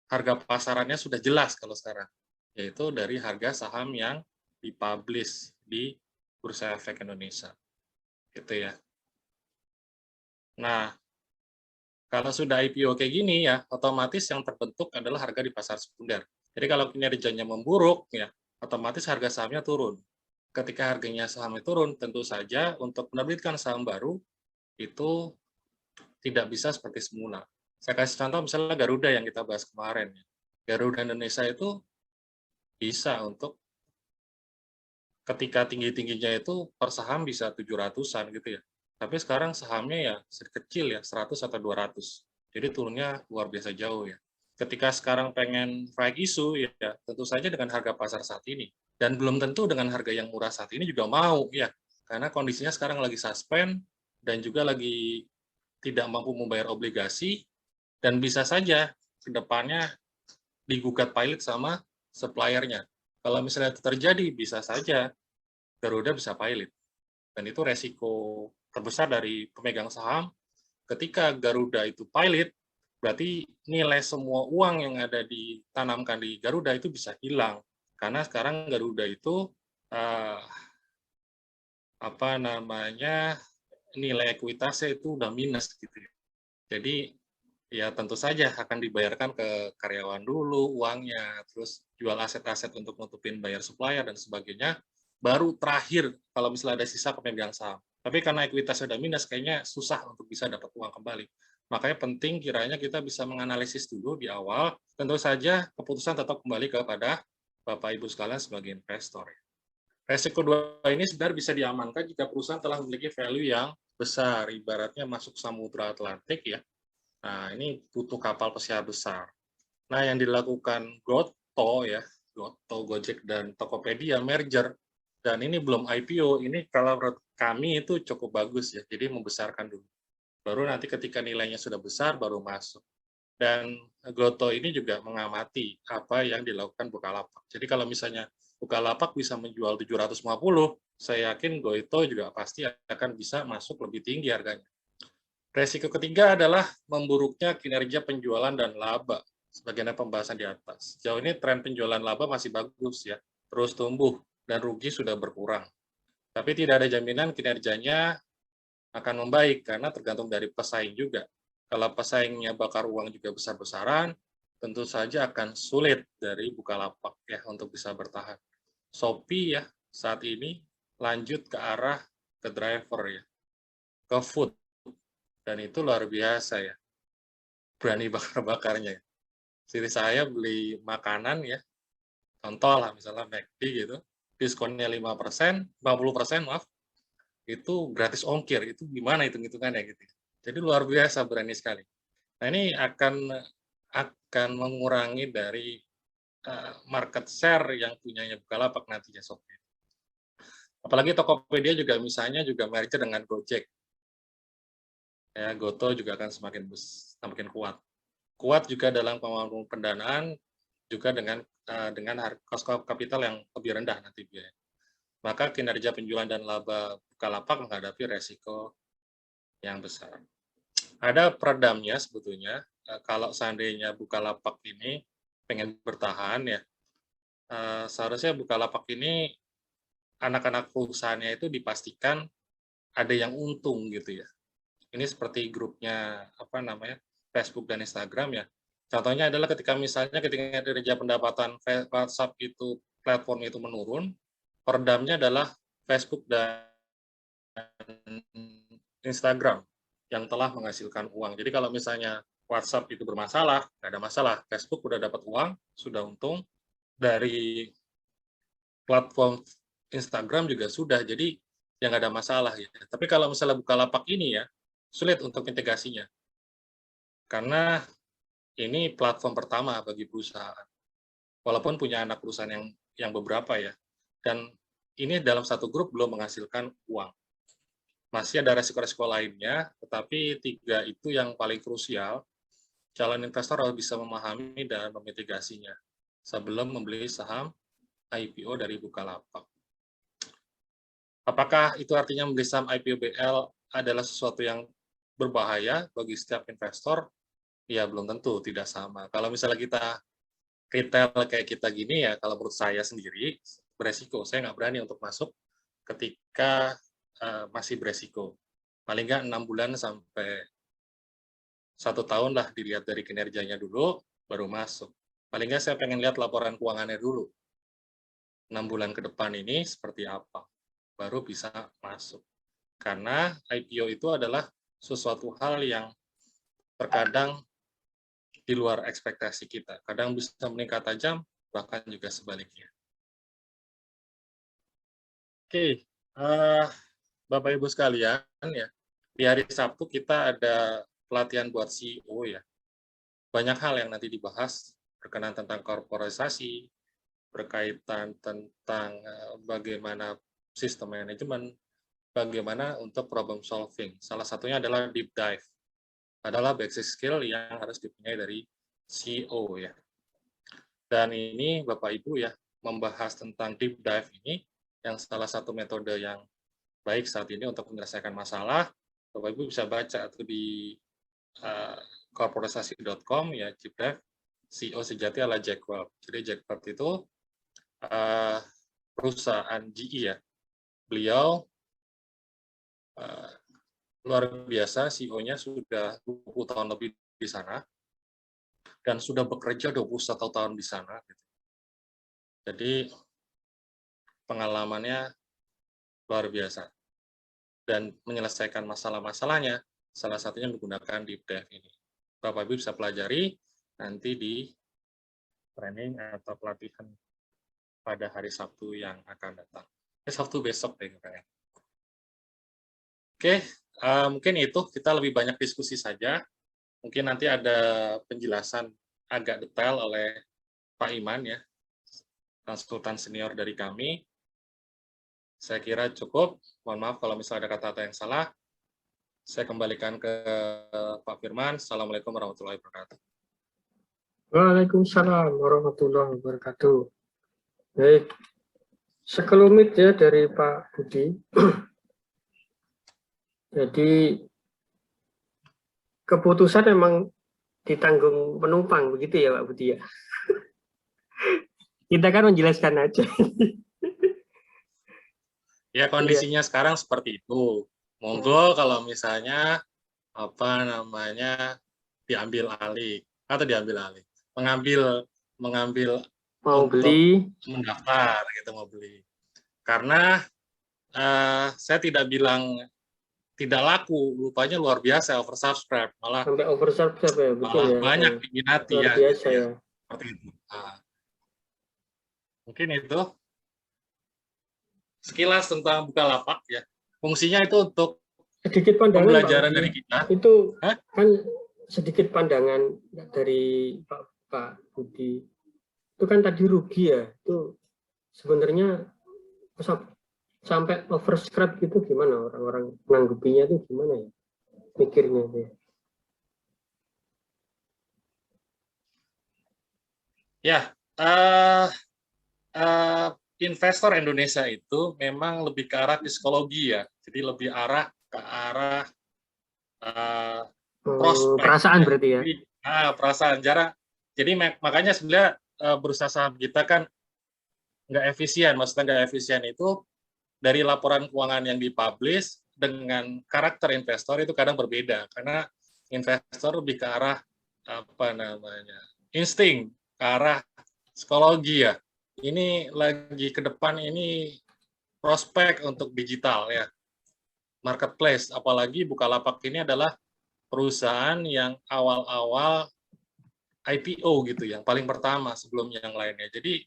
harga pasarannya sudah jelas kalau sekarang, yaitu dari harga saham yang dipublish di Bursa Efek Indonesia. Gitu ya. Nah, kalau sudah IPO kayak gini ya, otomatis yang terbentuk adalah harga di pasar sekunder. Jadi kalau kinerjanya memburuk ya, otomatis harga sahamnya turun. Ketika harganya sahamnya turun, tentu saja untuk menerbitkan saham baru itu tidak bisa seperti semula. Saya kasih contoh misalnya Garuda yang kita bahas kemarin. Garuda Indonesia itu bisa untuk ketika tinggi-tingginya itu per saham bisa 700-an gitu ya. Tapi sekarang sahamnya ya sedikit kecil ya, 100 atau 200. Jadi turunnya luar biasa jauh ya. Ketika sekarang pengen naik isu ya tentu saja dengan harga pasar saat ini. Dan belum tentu dengan harga yang murah saat ini juga mau ya. Karena kondisinya sekarang lagi suspend dan juga lagi tidak mampu membayar obligasi dan bisa saja ke depannya digugat pilot sama suppliernya. Kalau misalnya itu terjadi, bisa saja Garuda bisa pilot. Dan itu resiko terbesar dari pemegang saham. Ketika Garuda itu pilot, berarti nilai semua uang yang ada ditanamkan di Garuda itu bisa hilang. Karena sekarang Garuda itu nilai ekuitasnya itu udah minus gitu ya. Jadi ya tentu saja akan dibayarkan ke karyawan dulu uangnya, terus jual aset-aset untuk nutupin bayar supplier dan sebagainya, baru terakhir kalau misalnya ada sisa pemegang saham. Tapi karena ekuitasnya udah minus, kayaknya susah untuk bisa dapat uang kembali. Makanya penting kiranya kita bisa menganalisis dulu di awal, tentu saja keputusan tetap kembali kepada Bapak Ibu sekalian sebagai investor. Resiko kedua ini sebenarnya bisa diamankan jika perusahaan telah memiliki value yang besar, ibaratnya masuk Samudra Atlantik ya. Nah, ini butuh kapal pesiar besar. Nah, yang dilakukan Goto ya, Goto, Gojek, dan Tokopedia merger, dan ini belum IPO, ini kalau menurut kami itu cukup bagus ya, jadi membesarkan dulu. Baru nanti ketika nilainya sudah besar, baru masuk. Dan Goto ini juga mengamati apa yang dilakukan Bukalapak. Jadi kalau misalnya Bukalapak bisa menjual 750, saya yakin Goito juga pasti akan bisa masuk lebih tinggi harganya. Resiko ketiga adalah memburuknya kinerja penjualan dan laba. Sebagaimana pembahasan di atas. Sejauh ini tren penjualan laba masih bagus ya, terus tumbuh dan rugi sudah berkurang. Tapi tidak ada jaminan kinerjanya akan membaik karena tergantung dari pesaing juga. Kalau pesaingnya bakar uang juga besar-besaran, tentu saja akan sulit dari Bukalapak ya untuk bisa bertahan. Shopee ya saat ini lanjut ke arah ke driver ya, ke food, dan itu luar biasa ya, berani bakar-bakarnya. Jadi saya beli makanan ya, contoh lah misalnya McD gitu, diskonnya 5%, 50% maaf, itu gratis ongkir. Itu gimana hitung-hitungannya gitu. Jadi luar biasa berani sekali. Nah ini akan mengurangi dari market share yang punyanya Bukalapak nantinya Shopee. Apalagi Tokopedia juga misalnya juga merger dengan Gojek. Ya, Goto juga akan semakin kuat. Kuat juga dalam pembangunan pendanaan, juga dengan cost capital yang lebih rendah nanti biaya. Maka kinerja penjualan dan laba Bukalapak menghadapi resiko yang besar. Ada peredamnya sebetulnya, kalau seandainya Bukalapak ini pengen bertahan ya, seharusnya Bukalapak ini anak-anak perusahaannya itu dipastikan ada yang untung gitu ya. Ini seperti grupnya apa namanya Facebook dan Instagram ya. Contohnya adalah ketika kinerja pendapatan WhatsApp itu platform itu menurun, peredamnya adalah Facebook dan Instagram yang telah menghasilkan uang. Jadi kalau misalnya WhatsApp itu bermasalah, nggak ada masalah. Facebook udah dapat uang, sudah untung. Dari platform Instagram juga sudah, jadi yang nggak ada masalah ya. Tapi kalau misalnya Bukalapak ini ya, sulit untuk integrasinya. Karena ini platform pertama bagi perusahaan. Walaupun punya anak perusahaan yang beberapa ya. Dan ini dalam satu grup belum menghasilkan uang. Masih ada resiko-resiko lainnya, tetapi 3 itu yang paling krusial. Calon investor harus bisa memahami dan memitigasinya sebelum membeli saham IPO dari Bukalapak. Apakah itu artinya membeli saham IPO BL adalah sesuatu yang berbahaya bagi setiap investor? Ya, belum tentu, tidak sama. Kalau misalnya kita retail kayak kita gini ya, kalau menurut saya sendiri, beresiko. Saya nggak berani untuk masuk ketika masih beresiko. Paling nggak 6 bulan sampai 1 tahun lah dilihat dari kinerjanya dulu, baru masuk. Paling nggak saya pengen lihat laporan keuangannya dulu. 6 bulan ke depan ini seperti apa, baru bisa masuk. Karena IPO itu adalah sesuatu hal yang terkadang di luar ekspektasi kita. Kadang bisa meningkat tajam, bahkan juga sebaliknya. Oke, Bapak Ibu sekalian, ya, di hari Sabtu kita ada pelatihan buat CEO ya. Banyak hal yang nanti dibahas berkenaan tentang korporisasi, berkaitan tentang bagaimana sistem manajemen, bagaimana untuk problem solving. Salah satunya adalah deep dive. Adalah basic skill yang harus dipunyai dari CEO ya. Dan ini Bapak Ibu ya, membahas tentang deep dive ini, yang salah satu metode yang baik saat ini untuk menyelesaikan masalah. Bapak Ibu bisa baca atau di korporisasi.com ya, deep dive CEO sejati adalah Jack Welch. Jadi Jack Welch itu perusahaan GE ya. Beliau luar biasa, CEO-nya sudah 20 tahun lebih di sana dan sudah bekerja 21 tahun di sana. Jadi pengalamannya luar biasa dan menyelesaikan masalah-masalahnya salah satunya menggunakan deep dive ini. Bapak Ibu bisa pelajari nanti di training atau pelatihan pada hari Sabtu yang akan datang. Sabtu besok deh kayaknya. Oke, mungkin itu kita lebih banyak diskusi saja. Mungkin nanti ada penjelasan agak detail oleh Pak Iman ya, konsultan senior dari kami. Saya kira cukup. Mohon maaf kalau misalnya ada kata-kata yang salah. Saya kembalikan ke Pak Firman. Assalamualaikum warahmatullahi wabarakatuh. Waalaikumsalam warahmatullahi wabarakatuh. Baik, Sekelumit ya dari Pak Budi. Jadi keputusan memang ditanggung penumpang, begitu ya Pak Budi ya. Kita kan menjelaskan aja. Ya kondisinya sekarang seperti itu. Monggo kalau misalnya apa namanya mengambil alih, mengambil Mau untuk beli, mendaftar gitu, mau beli. Karena saya tidak bilang tidak laku, rupanya luar biasa oversubscribe, malah sampai oversubscribe ya, betul ya. banyak diminati Luar ya biasa gitu ya. ya. Seperti itu. Mungkin itu sekilas tentang Bukalapak ya. Fungsinya itu untuk Sedikit pandangan Pak pembelajaran Budi. dari kita. Itu Hah? kan sedikit pandangan dari Pak Budi. Itu kan tadi rugi ya. Itu sebenarnya sampai oversubscribe gitu gimana orang-orang menanggapinya itu gimana ya? Pikirnya ya. Ya, investor Indonesia itu memang lebih ke arah psikologi ya. Jadi lebih ke arah prospek. Perasaan Ya. berarti ya. Jadi, perasaan jarak. Jadi makanya sebenarnya bursa saham kita kan nggak efisien. Maksudnya nggak efisien itu dari laporan keuangan yang dipublish dengan karakter investor itu kadang berbeda. Karena investor lebih ke arah apa namanya insting, ke arah psikologi ya. Ini lagi ke depan ini prospek untuk digital ya, marketplace. Apalagi Bukalapak ini adalah perusahaan yang awal-awal IPO gitu, yang paling pertama sebelum yang lainnya. Jadi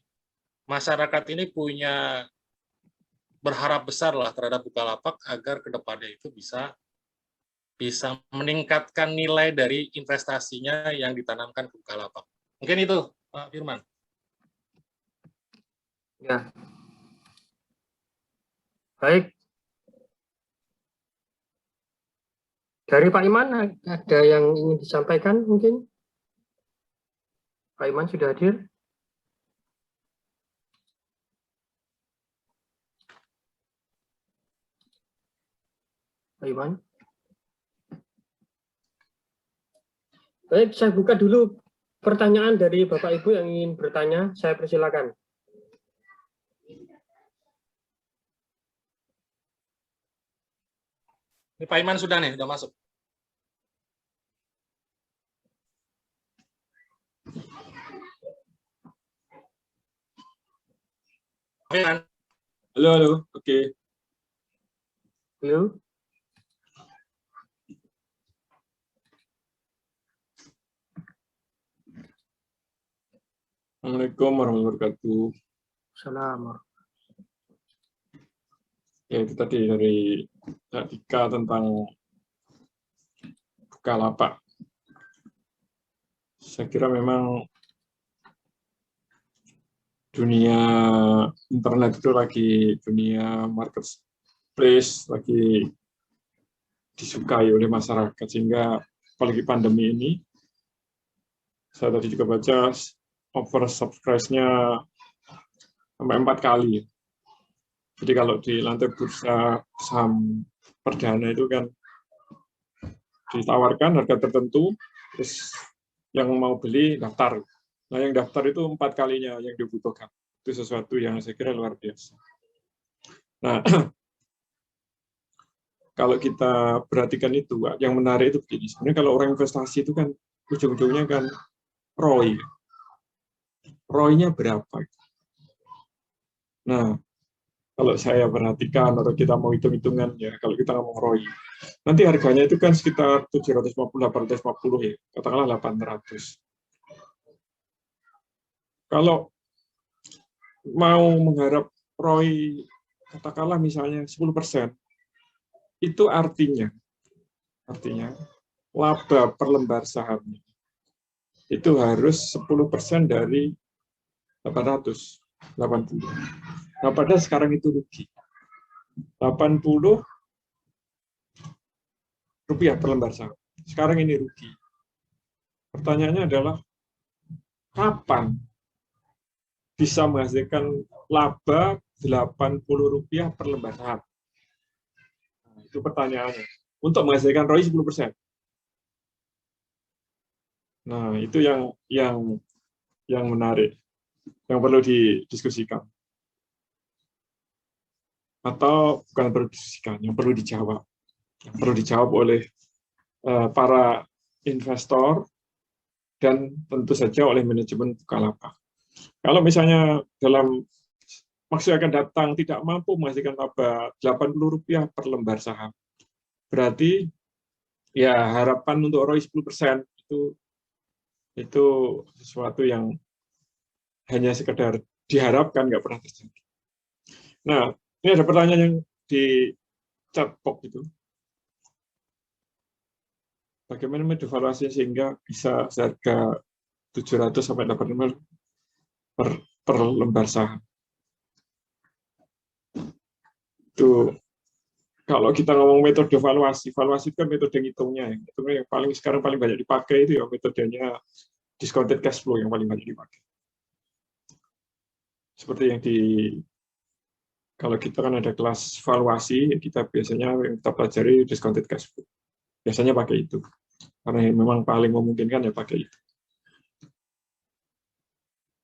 masyarakat ini berharap besar lah terhadap Bukalapak agar ke depannya itu bisa meningkatkan nilai dari investasinya yang ditanamkan ke Bukalapak. Mungkin itu, Pak Firman. Ya. Baik. Dari Pak Iman ada yang ingin disampaikan mungkin? Pak Iman sudah hadir? Pak Iman? Baik, saya buka dulu pertanyaan dari Bapak Ibu yang ingin bertanya. Saya persilakan. Ini Pak Iman sudah nih, sudah masuk. Halo, halo, oke. Halo. Assalamualaikum warahmatullahi wabarakatuh. Assalamualaikum. Ya, itu tadi dari Kak Dika tentang Bukalapak. Saya kira memang dunia internet itu dunia marketplace lagi disukai oleh masyarakat, sehingga apalagi pandemi ini, saya tadi juga baca oversubscribe-nya sampai 4 kali. Jadi kalau di lantai bursa saham perdana itu kan ditawarkan harga tertentu, terus yang mau beli daftar. Nah, yang daftar itu 4 kalinya yang dibutuhkan. Itu sesuatu yang saya kira luar biasa. Nah, kalau kita perhatikan itu, yang menarik itu begini. Sebenarnya kalau orang investasi itu kan ujung-ujungnya kan ROI. ROI-nya berapa? Nah, kalau saya perhatikan atau kita mau hitung-hitungan ya, kalau kita ngomong ROI, nanti harganya itu kan sekitar 750-850 ya, katakanlah 800. Kalau mau mengharap ROI katakanlah misalnya 10%, itu artinya laba per lembar sahamnya itu harus 10% dari 880. Nah, padahal sekarang itu rugi. 80 rupiah per lembar saham. Sekarang ini rugi. Pertanyaannya adalah, kapan bisa menghasilkan laba Rp80 per lembar saham. Nah, itu pertanyaannya. Untuk menghasilkan ROI 10%. Nah, itu yang menarik, yang perlu didiskusikan. Atau bukan perlu didiskusikan, yang perlu dijawab. Yang perlu dijawab oleh para investor dan tentu saja oleh manajemen Bukalapak. Kalau misalnya dalam maksud akan datang tidak mampu menghasilkan laba Rp80 per lembar saham, berarti ya harapan untuk ROI 10% itu sesuatu yang hanya sekedar diharapkan, nggak pernah terjadi. Nah, ini ada pertanyaan yang di chat box itu. Bagaimana metode valuasi sehingga bisa seharga 700 sampai 800 per lembar saham? Itu kalau kita ngomong metode valuasi itu kan metode ngitungnya. Itu yang sekarang paling banyak dipakai itu ya metodenya discounted cash flow yang paling banyak dipakai. Seperti yang kalau kita kan ada kelas valuasi, kita biasanya yang kita pelajari discounted cash flow. Biasanya pakai itu. Karena yang memang paling memungkinkan ya pakai itu.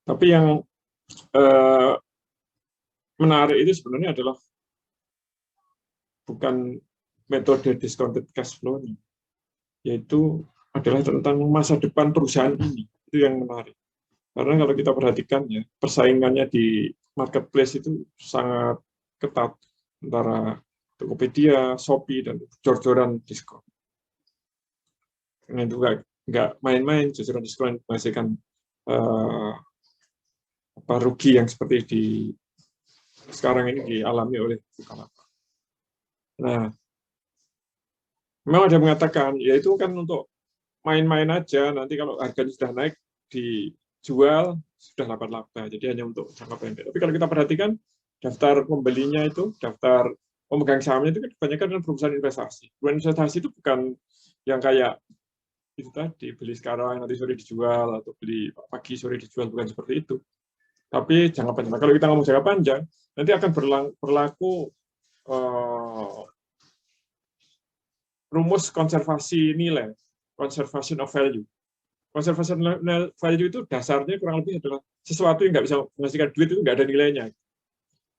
Tapi yang menarik itu sebenarnya adalah bukan metode discounted cash flow, yaitu adalah tentang masa depan perusahaan ini. Itu yang menarik. Karena kalau kita perhatikan ya, persaingannya di marketplace itu sangat ketat antara Tokopedia, Shopee, dan jor-joran diskon. Karena itu nggak main-main, jor-joran diskon menghasilkan rugi yang seperti sekarang ini dialami oleh Bukalapak. Nah, memang ada yang mengatakan, ya itu kan untuk main-main aja, nanti kalau harganya sudah naik, dijual, sudah dapat laba, jadi hanya untuk jangka pendek. Tapi kalau kita perhatikan, daftar pembelinya itu, daftar pemegang sahamnya itu kebanyakan perusahaan investasi. Perusahaan investasi itu bukan yang kayak itu tadi, beli sekarang, nanti sore dijual, atau beli pagi, sore dijual, bukan seperti itu. Tapi jangka panjang. Nah, kalau kita ngomong jangka panjang, nanti akan berlaku rumus konservasi nilai, conservation of value. Conservation value itu dasarnya kurang lebih adalah sesuatu yang nggak bisa menghasilkan duit itu nggak ada nilainya.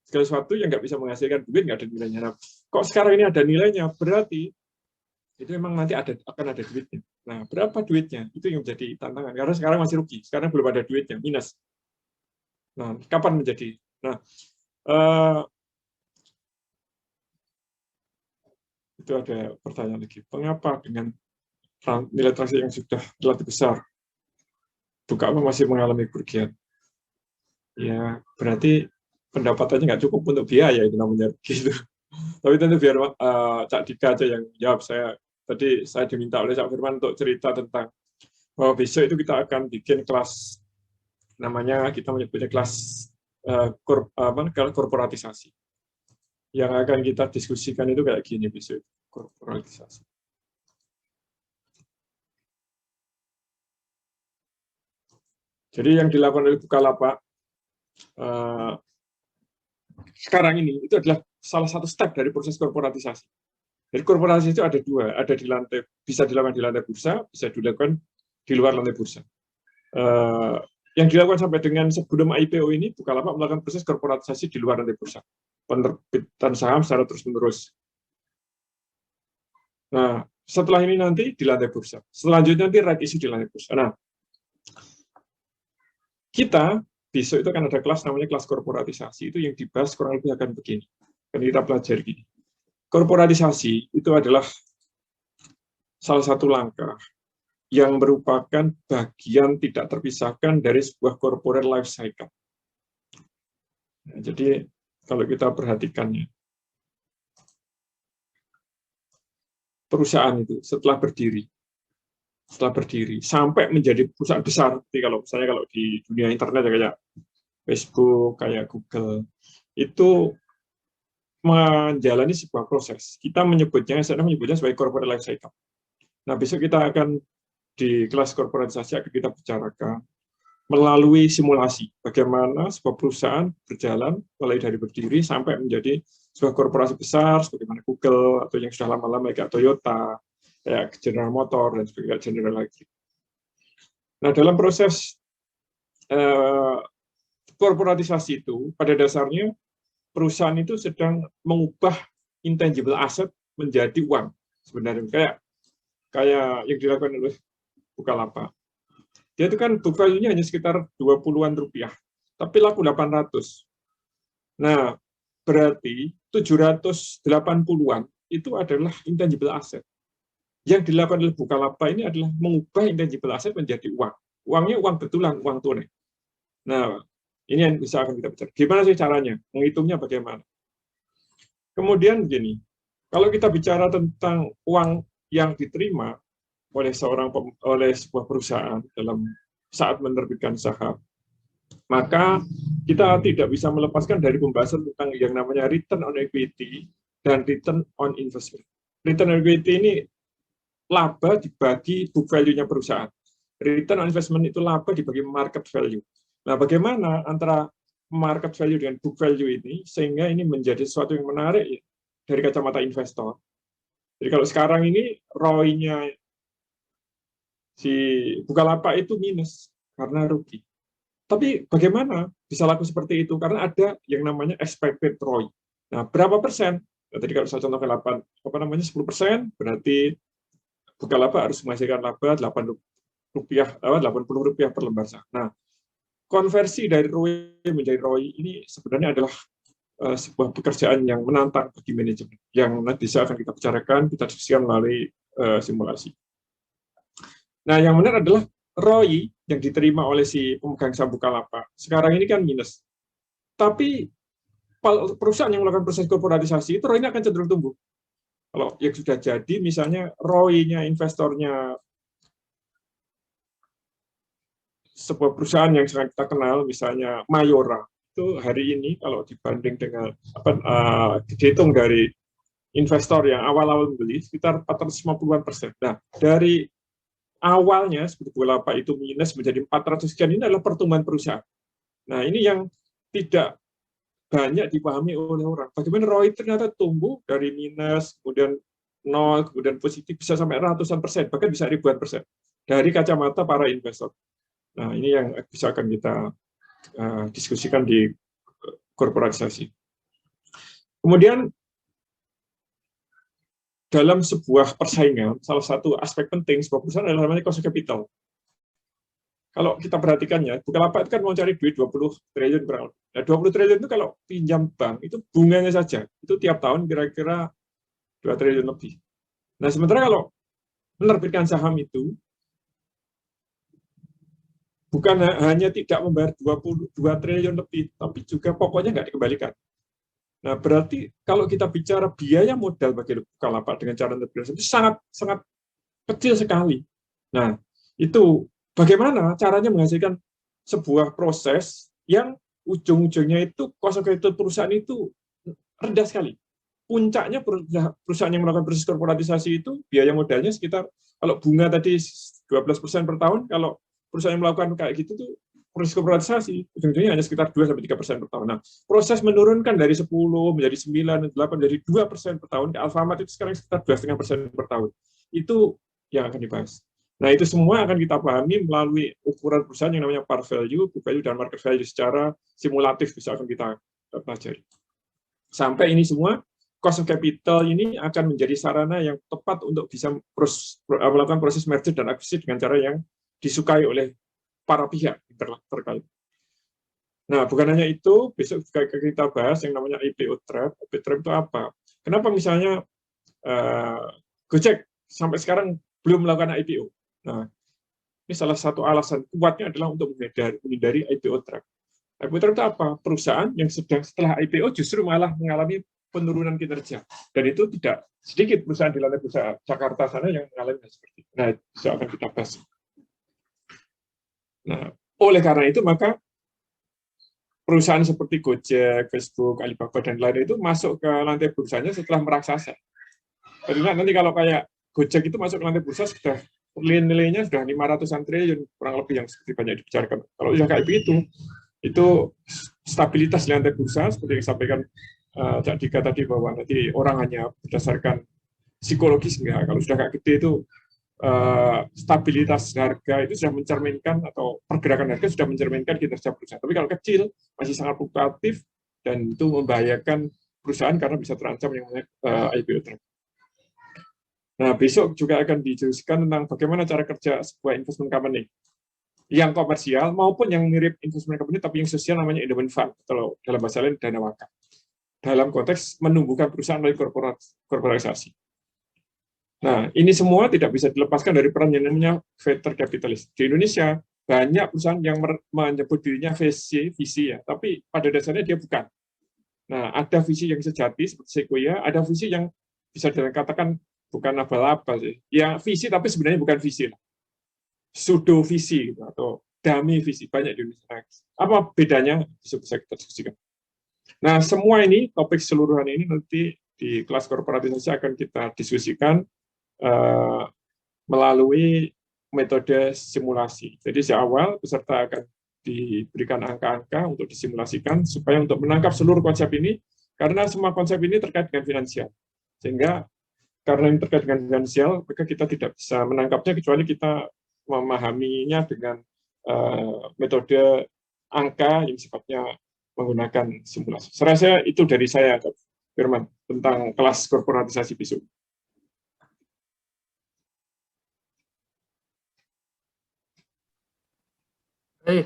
Segala sesuatu yang nggak bisa menghasilkan duit nggak ada nilainya. Nah, kok sekarang ini ada nilainya, berarti itu memang nanti akan ada duitnya. Nah, berapa duitnya? Itu yang menjadi tantangan. Karena sekarang masih rugi, sekarang belum ada duitnya, minus. Nah, kapan menjadi? Nah, itu ada pertanyaan lagi. Mengapa dengan nilai transaksi yang sudah relatif besar, Bukalapak masih mengalami kerugian? Ya, berarti pendapatannya nggak cukup untuk biaya, itu namanya gitu. Tapi tentu biar Cak Dika aja yang jawab. Tadi saya diminta oleh Cak Firman untuk cerita tentang bahwa besok itu kita akan bikin kelas, namanya kita menyebutnya kelas korporatisasi. Yang akan kita diskusikan itu kayak gini besok, korporatisasi. Jadi yang dilakukan oleh Bukalapak sekarang ini itu adalah salah satu step dari proses korporatisasi. Jadi korporasi itu ada dua, ada di lantai, bisa dilakukan di lantai bursa, bisa dilakukan di luar lantai bursa. Yang dilakukan sampai dengan sebelum IPO ini, Bukalapak melakukan proses korporatisasi di luar lantai bursa, penerbitan saham secara terus-menerus. Nah, setelah ini nanti di lantai bursa, selanjutnya nanti right issue di lantai bursa. Nah, kita besok itu akan ada kelas namanya kelas korporatisasi, itu yang dibahas kurang lebih akan begini. Kan kita pelajari gini. Korporatisasi itu adalah salah satu langkah yang merupakan bagian tidak terpisahkan dari sebuah corporate life cycle. Nah, jadi kalau kita perhatikannya, perusahaan itu setelah berdiri sampai menjadi perusahaan besar, seperti kalau misalnya kalau di dunia internet kayak Facebook, kayak Google, itu menjalani sebuah proses. Kita menyebutnya sebagai corporate life cycle. Nah, besok kita akan di kelas korporatisasi akan kita bicarakan melalui simulasi bagaimana sebuah perusahaan berjalan mulai dari berdiri sampai menjadi sebuah korporasi besar sebagaimana Google atau yang sudah lama-lama kayak Toyota, kayak General Motor dan sebagainya, General Electric. Nah, dalam proses korporatisasi itu pada dasarnya perusahaan itu sedang mengubah intangible asset menjadi uang sebenarnya, kayak yang dilakukan oleh Bukalapak. Dia itu kan book value-nya hanya sekitar 20-an rupiah, tapi laku 800. Nah, berarti 780-an itu adalah intangible asset. Yang dilakukan oleh Bukalapak ini adalah mengubah intangible asset menjadi uang. Uangnya uang betulan, uang tunai. Nah, ini yang bisa akan kita bicara. Gimana sih caranya? Menghitungnya bagaimana? Kemudian begini, kalau kita bicara tentang uang yang diterima oleh sebuah perusahaan dalam saat menerbitkan saham, maka kita tidak bisa melepaskan dari pembahasan tentang yang namanya return on equity dan return on investment. Return on equity ini laba dibagi book value-nya perusahaan. Return on investment itu laba dibagi market value. Nah, bagaimana antara market value dengan book value ini sehingga ini menjadi sesuatu yang menarik dari kacamata investor. Jadi kalau sekarang ini ROI-nya si Bukalapak itu minus karena rugi. Tapi bagaimana bisa laku seperti itu? Karena ada yang namanya expected ROI. Nah, berapa persen? Nah, tadi kalau saya contohkan 10%, berarti Bukalapak harus menghasilkan laba 80 rupiah per lembar saham. Nah, konversi dari ROI menjadi ROI ini sebenarnya adalah sebuah pekerjaan yang menantang bagi manajemen, yang nanti akan kita bicarakan, kita diskusikan melalui simulasi. Nah, yang benar adalah ROI yang diterima oleh si pemegang saham Bukalapak sekarang ini kan minus. Tapi perusahaan yang melakukan proses korporatisasi itu ROI-nya akan cenderung tumbuh. Kalau yang sudah jadi, misalnya ROI-nya investornya sebuah perusahaan yang sangat kita kenal, misalnya Mayora, itu hari ini kalau dibanding dengan dihitung dari investor yang awal-awal membeli sekitar 450%. Nah, dari awalnya seperti Bukalapak itu minus menjadi 400 sekian, ini adalah pertumbuhan perusahaan. Nah, ini yang tidak banyak dipahami oleh orang. Bagaimana ROI ternyata tumbuh dari minus, kemudian 0, kemudian positif, bisa sampai ratusan persen, bahkan bisa ribuan persen dari kacamata para investor. Nah, ini yang bisa akan kita diskusikan di korporatisasi. Kemudian dalam sebuah persaingan, salah satu aspek penting sebuah perusahaan adalah namanya cost of capital. Kalau kita perhatikannya, Bukalapak itu kan mau cari duit 20 triliun per tahun. Nah, 20 triliun itu kalau pinjam bank, itu bunganya saja. Itu tiap tahun kira-kira 2 triliun lebih. Nah, sementara kalau menerbitkan saham itu, bukan hanya tidak membayar 22 triliun lebih, tapi juga pokoknya nggak dikembalikan. Nah, berarti kalau kita bicara biaya modal bagi Bukalapak dengan cara menerbitkan itu sangat kecil sekali. Nah, itu bagaimana caranya menghasilkan sebuah proses yang ujung-ujungnya itu cost of capital perusahaan itu rendah sekali. Puncaknya perusahaan yang melakukan proses korporatisasi itu biaya modalnya sekitar, kalau bunga tadi 12% per tahun, kalau perusahaan yang melakukan kayak gitu tuh proses korporatisasi ujung-ujungnya hanya sekitar 2-3% per tahun. Nah, proses menurunkan dari 10 menjadi 9, 8 menjadi 2% per tahun, ke Alfamart itu sekarang sekitar 2,5% per tahun. Itu yang akan dibahas. Nah, itu semua akan kita pahami melalui ukuran perusahaan yang namanya par value, book value, dan market value secara simulatif bisa akan kita pelajari. Sampai ini semua, cost of capital ini akan menjadi sarana yang tepat untuk bisa melakukan proses merger dan akuisisi dengan cara yang disukai oleh para pihak terkait. Nah, bukan hanya itu, besok juga kita bahas yang namanya IPO trap. IPO trap itu apa? Kenapa misalnya Gojek sampai sekarang belum melakukan IPO? Nah, ini salah satu alasan kuatnya adalah untuk menghindari IPO trap. IPO trap itu apa? Perusahaan yang setelah IPO justru malah mengalami penurunan kinerja. Dan itu tidak sedikit perusahaan di lantai bursa Jakarta sana yang mengalami seperti itu. Nah, itu akan kita bahas. Nah, oleh karena itu maka perusahaan seperti Gojek, Facebook, Alibaba, dan lain itu masuk ke lantai bursanya setelah meraksasa. Karena nanti kalau kayak Gojek itu masuk ke lantai bursa sudah nilainya sudah 500-an triliun, kurang lebih yang seperti banyak dibicarakan. Kalau sudah kayak begitu, itu stabilitas di lantai bursa, seperti yang disampaikan Cak Dika tadi, bahwa nanti orang hanya berdasarkan psikologis, enggak. Kalau sudah kayak gede itu stabilitas harga itu sudah mencerminkan, atau pergerakan harga sudah mencerminkan kinerja perusahaan. Tapi kalau kecil, masih sangat fluktuatif, dan itu membahayakan perusahaan karena bisa terancam yang namanya IPO trap. Nah, besok juga akan didiskusikan tentang bagaimana cara kerja sebuah investment company yang komersial maupun yang mirip investment company tapi yang sosial, namanya endowment fund, atau dalam bahasa lain dana wakaf. Dalam konteks menumbuhkan perusahaan melalui korporatisasi. Nah, ini semua tidak bisa dilepaskan dari peran yang namanya venture capitalist. Di Indonesia banyak perusahaan yang menyebut dirinya visi ya, tapi pada dasarnya dia bukan. Nah, ada visi yang sejati seperti Sequoia, ada visi yang bisa dikatakan bukan abal-abal sih. Ya visi tapi sebenarnya bukan visi. Pseudo visi gitu, atau dummy visi, banyak di Indonesia. Apa bedanya? Bisa kita diskusikan. Nah, semua ini, topik keseluruhan ini nanti di kelas korporatisasi akan kita diskusikan melalui metode simulasi. Jadi sejak awal peserta akan diberikan angka-angka untuk disimulasikan supaya untuk menangkap seluruh konsep ini, karena semua konsep ini terkait dengan finansial. Sehingga karena ini terkait dengan finansial, maka kita tidak bisa menangkapnya kecuali kita memahaminya dengan metode angka yang sifatnya menggunakan simulasi. Saya rasa itu dari saya, Firman, tentang kelas korporatisasi besok. Baik,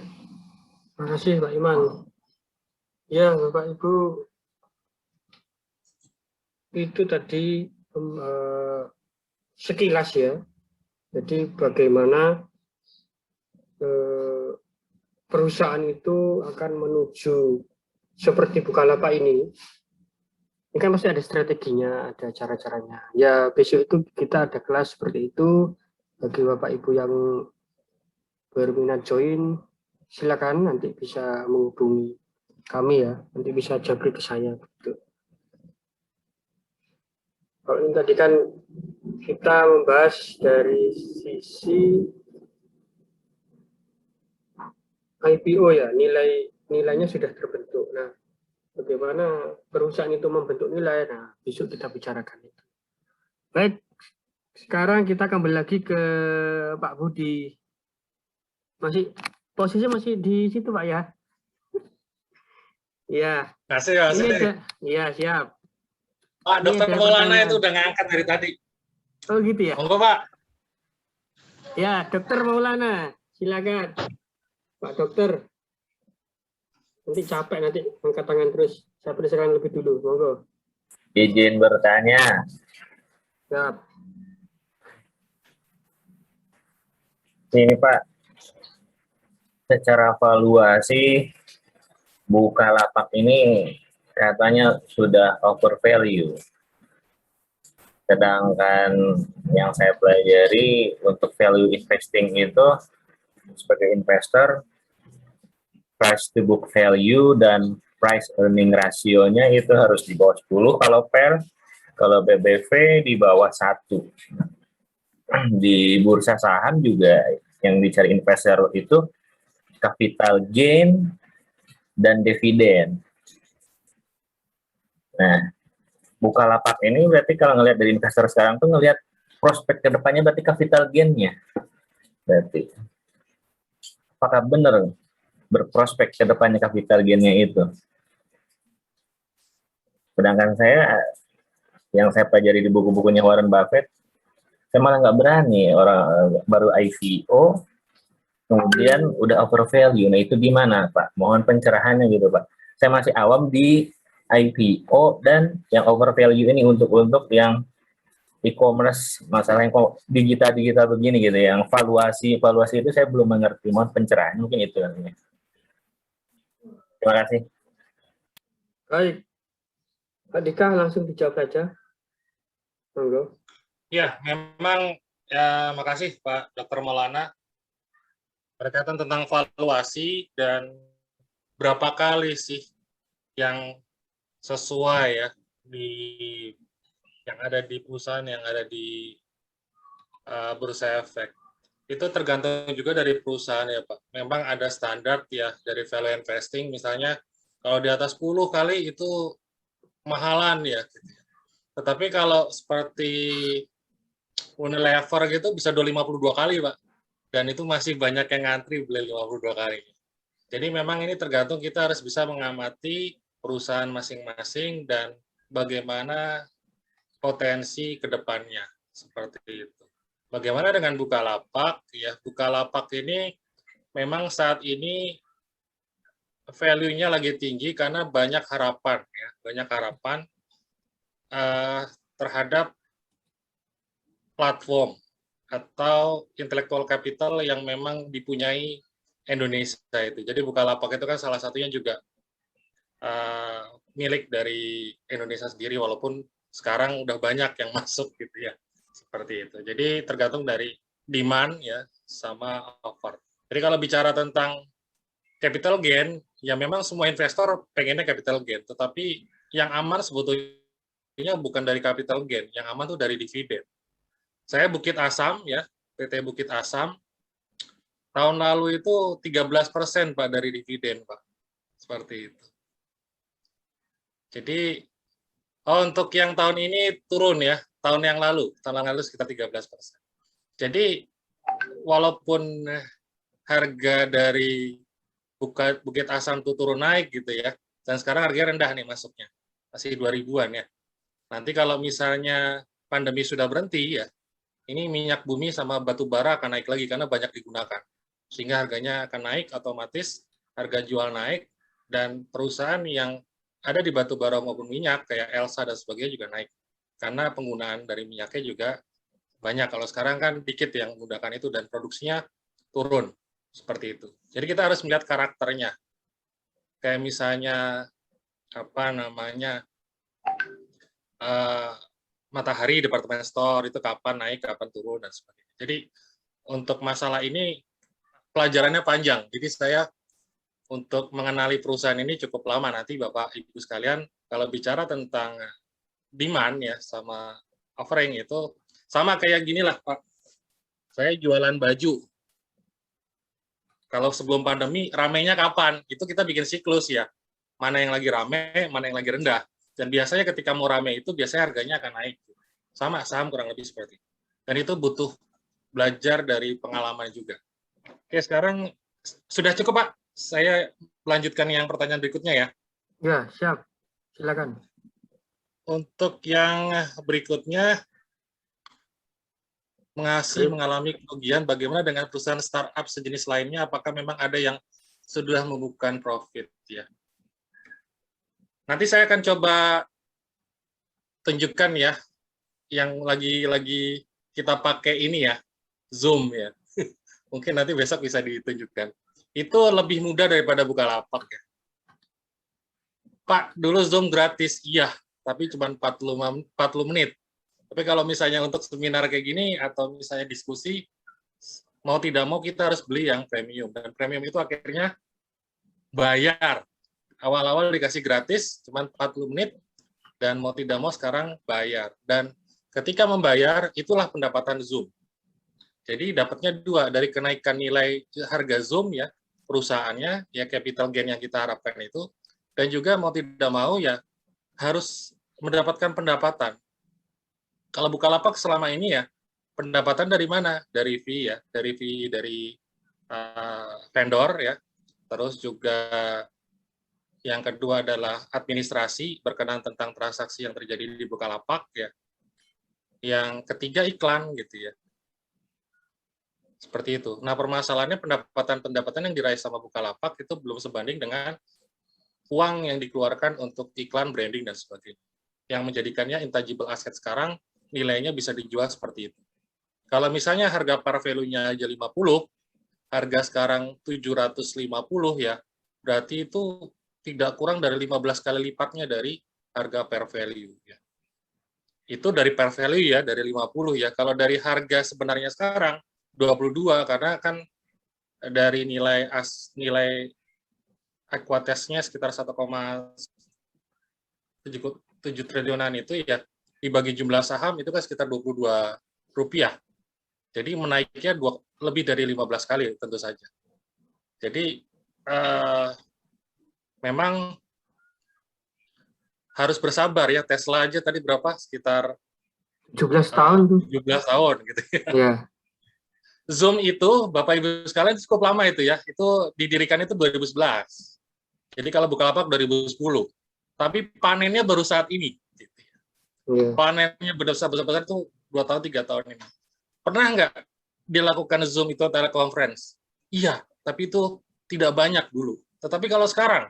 terima kasih Pak Iman. Ya, Bapak Ibu, itu tadi sekilas ya. Jadi bagaimana perusahaan itu akan menuju seperti Bukalapak ini. Ini kan pasti ada strateginya, ada cara-caranya. Ya, besok itu kita ada kelas seperti itu. Bagi Bapak Ibu yang berminat join, silakan nanti bisa menghubungi kami ya. Nanti bisa japri ke saya. Gitu. Kalau ini tadi kan kita membahas dari sisi IPO ya, nilainya sudah terbentuk. Nah, bagaimana perusahaan itu membentuk nilai? Nah, besok kita bicarakan itu. Baik, sekarang kita kembali lagi ke Pak Budi. Posisinya masih di situ Pak ya? Iya. Kasih. Iya, siap. Pak, Dokter Maulana itu udah ngangkat dari tadi. Oh gitu ya? Monggo Pak. Ya, Dokter Maulana, silakan. Pak Dokter. Nanti capek nanti angkat tangan terus. Saya persilakan lebih dulu, monggo. Izin bertanya. Siap. Ini Pak, secara valuasi Bukalapak ini katanya sudah over value. Sedangkan yang saya pelajari untuk value investing itu sebagai investor, price to book value dan price earning ratio-nya itu harus di bawah 10 kalau PER, kalau BBV di bawah 1. Di bursa saham juga yang dicari investor itu capital gain dan dividen. Nah, Bukalapak ini berarti kalau ngelihat dari investor sekarang tuh ngelihat prospek ke depannya berarti capital gain-nya. Berarti apakah benar berprospek ke depannya capital gain-nya itu? Sedangkan saya yang saya pelajari di buku-bukunya Warren Buffett, saya malah nggak berani, orang baru IPO kemudian udah over value. Nah, itu gimana Pak? Mohon pencerahannya gitu Pak. Saya masih awam di IPO dan yang over value ini untuk yang e-commerce, masalah yang digital begini gitu, yang valuasi itu saya belum mengerti. Mohon pencerahan, mungkin itu. Terima kasih. Baik, Pak Dika langsung dijawab saja. Monggo. Ya, memang ya, makasih Pak Dr. Maulana. Berkaitan tentang valuasi dan berapa kali sih yang sesuai ya yang ada di perusahaan, yang ada di bursa efek. Itu tergantung juga dari perusahaan ya Pak. Memang ada standar ya dari value investing, misalnya kalau di atas 10 kali itu mahalan ya. Tetapi kalau seperti Unilever gitu bisa 252 kali Pak. Dan itu masih banyak yang ngantri beli 52 kali. Jadi memang ini tergantung, kita harus bisa mengamati perusahaan masing-masing dan bagaimana potensi ke depannya. Seperti itu. Bagaimana dengan Bukalapak? Ya, Bukalapak ini memang saat ini value-nya lagi tinggi karena banyak harapan, ya, banyak harapan terhadap platform atau intellectual capital yang memang dipunyai Indonesia itu. Jadi Bukalapak itu kan salah satunya juga milik dari Indonesia sendiri, walaupun sekarang udah banyak yang masuk gitu ya. Seperti itu. Jadi tergantung dari demand ya sama offer. Jadi kalau bicara tentang capital gain, ya memang semua investor pengennya capital gain, tetapi yang aman sebetulnya bukan dari capital gain, yang aman tuh dari dividen. Saya Bukit Asam ya, PT Bukit Asam, tahun lalu itu 13% Pak dari dividen Pak. Seperti itu. Jadi untuk yang tahun ini turun ya, tahun yang lalu sekitar 13%. Jadi walaupun harga dari Bukit Asam itu turun naik gitu ya, dan sekarang harganya rendah nih masuknya, masih 2000-an ya. Nanti kalau misalnya pandemi sudah berhenti ya, ini minyak bumi sama batu bara akan naik lagi karena banyak digunakan. Sehingga harganya akan naik otomatis, harga jual naik, dan perusahaan yang ada di batu bara maupun minyak kayak Elsa dan sebagainya juga naik. Karena penggunaan dari minyaknya juga banyak. Kalau sekarang kan dikit yang menggunakan itu dan produksinya turun. Seperti itu. Jadi kita harus melihat karakternya. Kayak misalnya apa namanya Matahari Department Store itu kapan naik, kapan turun dan sebagainya. Jadi untuk masalah ini pelajarannya panjang. Jadi saya untuk mengenali perusahaan ini cukup lama. Nanti Bapak Ibu sekalian kalau bicara tentang demand ya sama offering itu sama kayak gini lah Pak. Saya jualan baju. Kalau sebelum pandemi ramenya kapan? Itu kita bikin siklus ya. Mana yang lagi rame, mana yang lagi rendah. Dan biasanya ketika mau rame itu biasanya harganya akan naik. Sama saham kurang lebih seperti itu. Dan itu butuh belajar dari pengalaman juga. Oke, sekarang sudah cukup Pak. Saya lanjutkan yang pertanyaan berikutnya ya. Ya, siap. Silakan. Untuk yang berikutnya, mengalami kerugian, bagaimana dengan perusahaan startup sejenis lainnya, apakah memang ada yang sudah membukukan profit ya. Nanti saya akan coba tunjukkan ya, yang lagi kita pakai ini ya, Zoom ya. Mungkin nanti besok bisa ditunjukkan. Itu lebih mudah daripada Bukalapak ya. Pak, dulu Zoom gratis, iya, tapi cuma 40 menit. Tapi kalau misalnya untuk seminar kayak gini, atau misalnya diskusi, mau tidak mau kita harus beli yang premium. Dan premium itu akhirnya bayar. Awal-awal dikasih gratis, cuma 40 menit, dan mau tidak mau sekarang bayar. Dan ketika membayar, itulah pendapatan Zoom. Jadi dapatnya dua, dari kenaikan nilai harga Zoom ya, perusahaannya, ya capital gain yang kita harapkan itu, dan juga mau tidak mau ya harus mendapatkan pendapatan. Kalau Bukalapak selama ini ya, pendapatan dari mana? Dari fee ya, dari vendor ya, terus juga yang kedua adalah administrasi berkenaan tentang transaksi yang terjadi di Bukalapak ya. Yang ketiga iklan gitu ya. Seperti itu. Nah, permasalahannya pendapatan-pendapatan yang diraih sama Bukalapak itu belum sebanding dengan uang yang dikeluarkan untuk iklan, branding, dan sebagainya. Yang menjadikannya intangible asset sekarang nilainya bisa dijual seperti itu. Kalau misalnya harga par value-nya aja 50, harga sekarang 750 ya, berarti itu tidak kurang dari 15 kali lipatnya dari harga per value. Ya. Itu dari per value ya, dari 50 ya. Kalau dari harga sebenarnya sekarang, 22 karena kan dari nilai Aquatesnya sekitar 1,7 triliunan itu ya dibagi jumlah saham itu kan sekitar 22 rupiah. Jadi menaiknya lebih dari 15 kali tentu saja. Jadi memang harus bersabar ya. Tesla aja tadi berapa? Sekitar 17 tahun tuh. 17 tahun gitu ya. Ya. Zoom itu, Bapak Ibu sekalian, cukup lama itu ya. Itu didirikan itu 2011. Jadi kalau Bukalapak 2010. Tapi panennya baru saat ini. Gitu. Ya. Panennya besar-besar itu 2 tahun, 3 tahun ini. Pernah nggak dilakukan Zoom itu teleconference? Iya, tapi itu tidak banyak dulu. Tetapi kalau sekarang,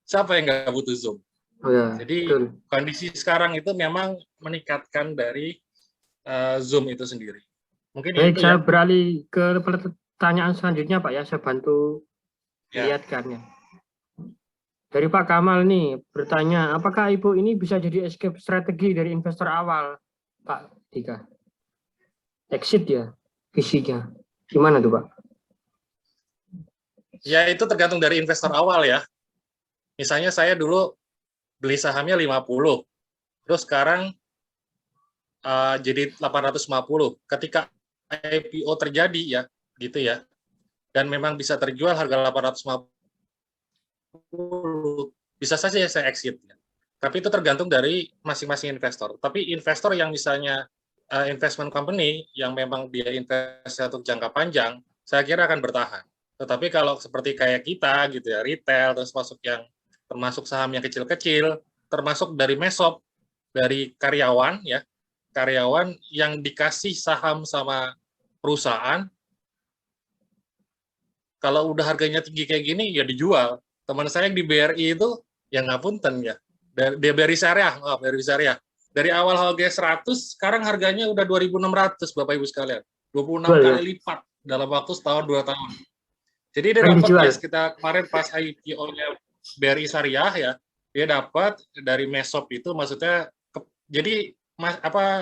siapa yang nggak butuh Zoom? Oh ya, Jadi betul. kondisi sekarang itu memang meningkatkan dari Zoom itu sendiri. Mungkin Baik, itu saya ya. beralih ke pertanyaan selanjutnya, Pak ya. Saya bantu Ya. lihatkan ya. Dari Pak Kamal nih bertanya, apakah Ibu ini bisa jadi escape strategi dari investor awal, Pak Dika? Exit ya, visinya. Gimana tuh, Pak? Ya, itu tergantung dari investor awal ya. Misalnya saya dulu beli sahamnya 50, terus sekarang jadi 850. Ketika IPO terjadi ya, gitu ya, dan memang bisa terjual harga 850, bisa saja saya exit. Tapi itu tergantung dari masing-masing investor. Tapi investor yang misalnya investment company yang memang dia investasi untuk jangka panjang, saya kira akan bertahan. Tetapi kalau seperti kayak kita gitu ya, retail, terus termasuk saham yang kecil-kecil, termasuk dari MESOP, dari karyawan ya, karyawan yang dikasih saham sama perusahaan, kalau udah harganya tinggi kayak gini ya dijual. Teman saya yang di BRI itu yang ngapunten ya, dia BRI Syariah, BRI Syariah. Dari awal harga 100, sekarang harganya udah 2.600 Bapak Ibu sekalian. 26 kali lipat dalam waktu setahun 2 tahun. Jadi dia dapat ya, kita kemarin pas IPO-nya BRI Syariah ya, dia dapat dari MESOP itu maksudnya jadi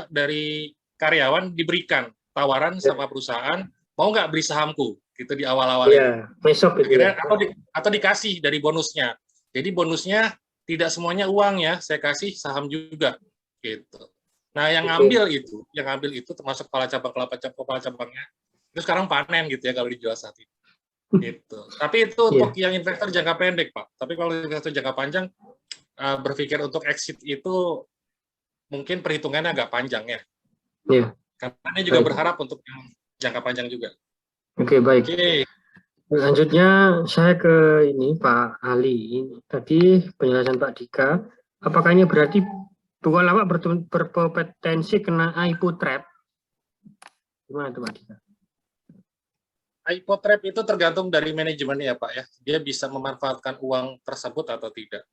dari karyawan diberikan tawaran sama perusahaan, mau nggak beli sahamku gitu di awal-awal itu. MESOP itu akhirnya, ya. atau dikasih dari bonusnya. Jadi bonusnya tidak semuanya uang ya, saya kasih saham juga gitu. Nah, yang ngambil itu termasuk kepala cabangnya. Itu sekarang panen gitu ya kalau dijual saat ini. Gitu. Tapi itu untuk yang investor jangka pendek, Pak. Tapi kalau investor jangka panjang berpikir untuk exit itu mungkin perhitungannya agak panjang ya. Iya. Karena juga berharap untuk yang jangka panjang juga. Oke, baik. Selanjutnya saya ke ini Pak Ali. Tadi penjelasan Pak Dika. Apakah ini berarti Bukalapak berpotensi kena IPO trap? Gimana tuh Pak Dika? IPO trap itu tergantung dari manajemennya ya Pak ya. Dia bisa memanfaatkan uang tersebut atau tidak.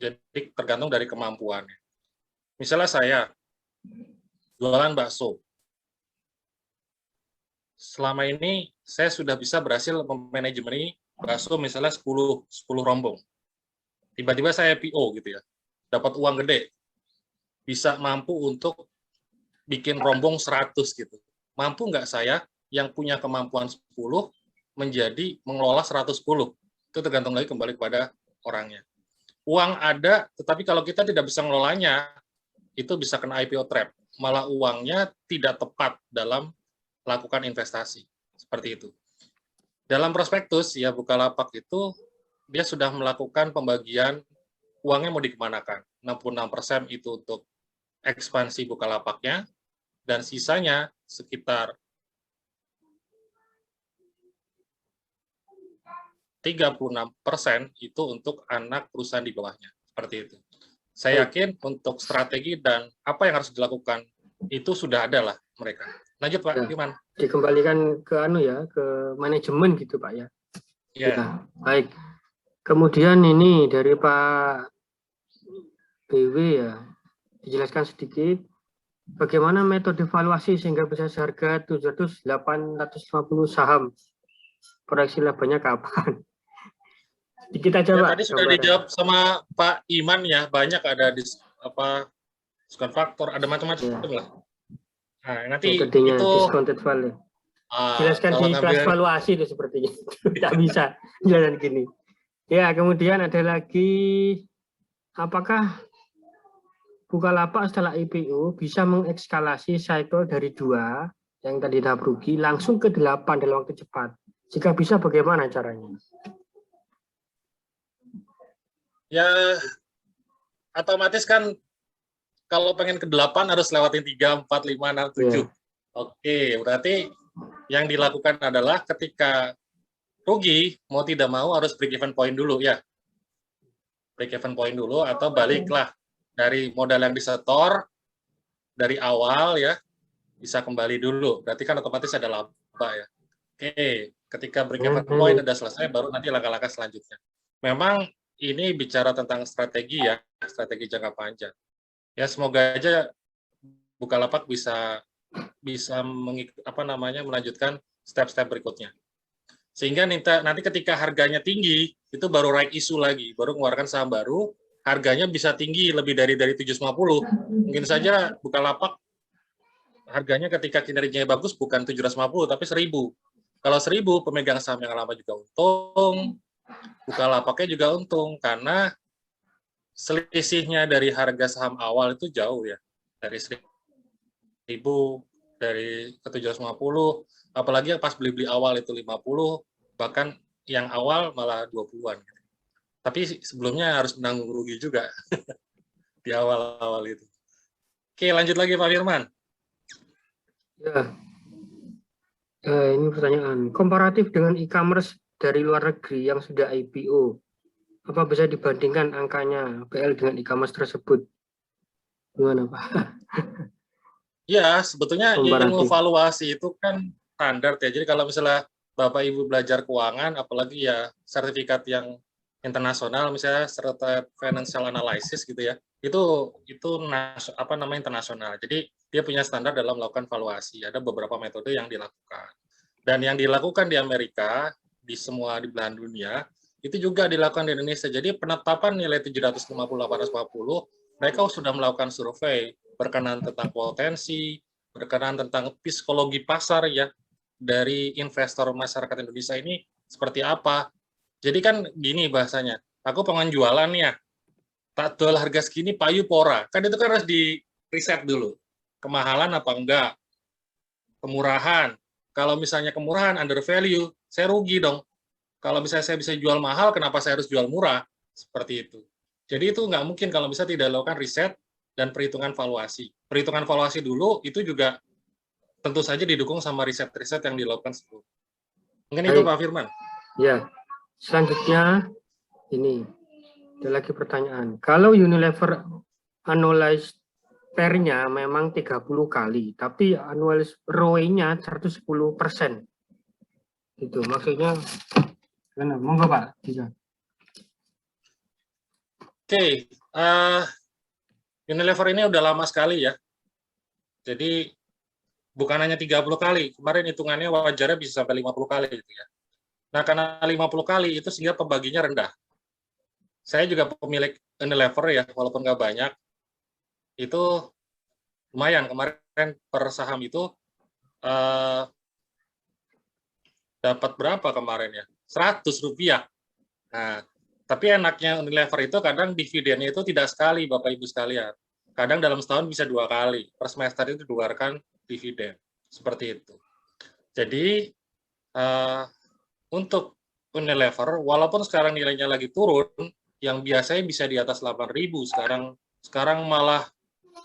Jadi tergantung dari kemampuannya. Misalnya saya jualan bakso. Selama ini saya sudah bisa berhasil memanajemeni bakso misalnya 10 rombong. Tiba-tiba saya IPO gitu ya. Dapat uang gede. Bisa mampu untuk bikin rombong 100 gitu. Mampu nggak saya yang punya kemampuan 10 menjadi mengelola 110? Itu tergantung lagi kembali kepada orangnya. Uang ada, tetapi kalau kita tidak bisa mengelolanya, itu bisa kena IPO trap. Malah uangnya tidak tepat dalam melakukan investasi. Seperti itu. Dalam prospektus, ya Bukalapak itu, dia sudah melakukan pembagian uangnya mau dikemanakan. 66% itu untuk ekspansi Bukalapaknya, dan sisanya sekitar 36% itu untuk anak perusahaan di bawahnya. Seperti itu. Saya yakin untuk strategi dan apa yang harus dilakukan itu sudah ada lah mereka. Lanjut Pak, gimana? Dikembalikan ke ke manajemen gitu Pak ya. Ya. Baik. Kemudian ini dari Pak BW ya, dijelaskan sedikit bagaimana metode valuasi sehingga bisa seharga 850 saham. Proyeksi labanya kapan? Sedikit aja Pak. Tadi sudah dijawab sama Pak Iman ya, banyak ada di diskon faktor, ada macam-macam lah. Nah, nanti metodenya itu discounted value. Jelaskan di kelas valuasi itu sepertinya. Tidak bisa jalan gini. Ya, kemudian ada lagi, apakah Bukalapak setelah IPO bisa mengekskalasi cycle dari 2 yang tadi tahap rugi langsung ke 8 dalam waktu cepat? Jika bisa, bagaimana caranya? Ya, otomatis kan kalau pengen ke 8 harus lewatin 3, 4, 5, 6, 7. Iya. Oke, berarti yang dilakukan adalah ketika rugi, mau tidak mau harus break even point dulu ya. Break even point dulu atau baliklah dari modal yang disetor dari awal ya, bisa kembali dulu. Berarti kan otomatis ada laba ya. Oke, ketika break even point udah selesai, baru nanti langkah-langkah selanjutnya. Memang ini bicara tentang strategi ya, strategi jangka panjang. Ya semoga aja Bukalapak bisa melanjutkan step-step berikutnya. Sehingga nanti ketika harganya tinggi, itu baru right issue lagi, baru mengeluarkan saham baru, harganya bisa tinggi lebih dari 750. Mungkin saja Bukalapak harganya ketika kinerjanya bagus bukan 750 tapi 1000. Kalau 1000 pemegang saham yang lama juga untung, Bukalapaknya juga untung karena selisihnya dari harga saham awal itu jauh ya. Dari 1000 dari ke 750, apalagi yang pas beli-beli awal itu 50, bahkan yang awal malah 20-an. Tapi sebelumnya harus menanggung rugi juga di awal-awal itu. Oke, lanjut lagi Pak Firman. Ya, ini pertanyaan. Komparatif dengan e-commerce dari luar negeri yang sudah IPO, apa bisa dibandingkan angkanya PL dengan e-commerce tersebut? Gimana Pak? Ya, sebetulnya ilmu Komparatif. valuasi itu kan standar ya. Jadi kalau misalnya Bapak Ibu belajar keuangan, apalagi ya sertifikat yang internasional, misalnya Certified Financial Analysis gitu ya, itu internasional. Jadi dia punya standar dalam melakukan valuasi. Ada beberapa metode yang dilakukan. Dan yang dilakukan di Amerika, di belahan dunia, itu juga dilakukan di Indonesia. Jadi penetapan nilai 750-850, mereka sudah melakukan survei berkenaan tentang potensi, berkenaan tentang psikologi pasar ya dari investor masyarakat Indonesia ini seperti apa. Jadi kan gini bahasanya, aku pengen jualan nih ya, tak jual harga segini payu pora. Kan itu kan harus di riset dulu. Kemahalan apa enggak? Kemurahan. Kalau misalnya kemurahan under value, saya rugi dong. Kalau misalnya saya bisa jual mahal, kenapa saya harus jual murah? Seperti itu. Jadi itu nggak mungkin kalau bisa tidak dilakukan riset dan perhitungan valuasi. Perhitungan valuasi dulu itu juga tentu saja didukung sama riset-riset yang dilakukan sebelum. Mungkin itu Pak Firman. Ya, selanjutnya ini ada lagi pertanyaan. Kalau Unilever annualized PER-nya memang 30 kali, tapi annualized ROE-nya 110%. Itu maksudnya, monggo Pak. Oke, Unilever ini udah lama sekali ya. Jadi bukan hanya 30 kali, kemarin hitungannya wajarnya bisa sampai 50 kali gitu ya. Nah, karena 50 kali itu sehingga pembaginya rendah. Saya juga pemilik Unilever ya, walaupun nggak banyak, itu lumayan. Kemarin per saham itu dapat berapa kemarin ya? 100 rupiah. Nah, tapi enaknya Unilever itu kadang dividennya itu tidak sekali, Bapak Ibu sekalian. Kadang dalam setahun bisa 2 kali. Per semester itu dikeluarkan dividen. Seperti itu. Jadi, untuk Unilever, walaupun sekarang nilainya lagi turun, yang biasanya bisa di atas 8.000, sekarang malah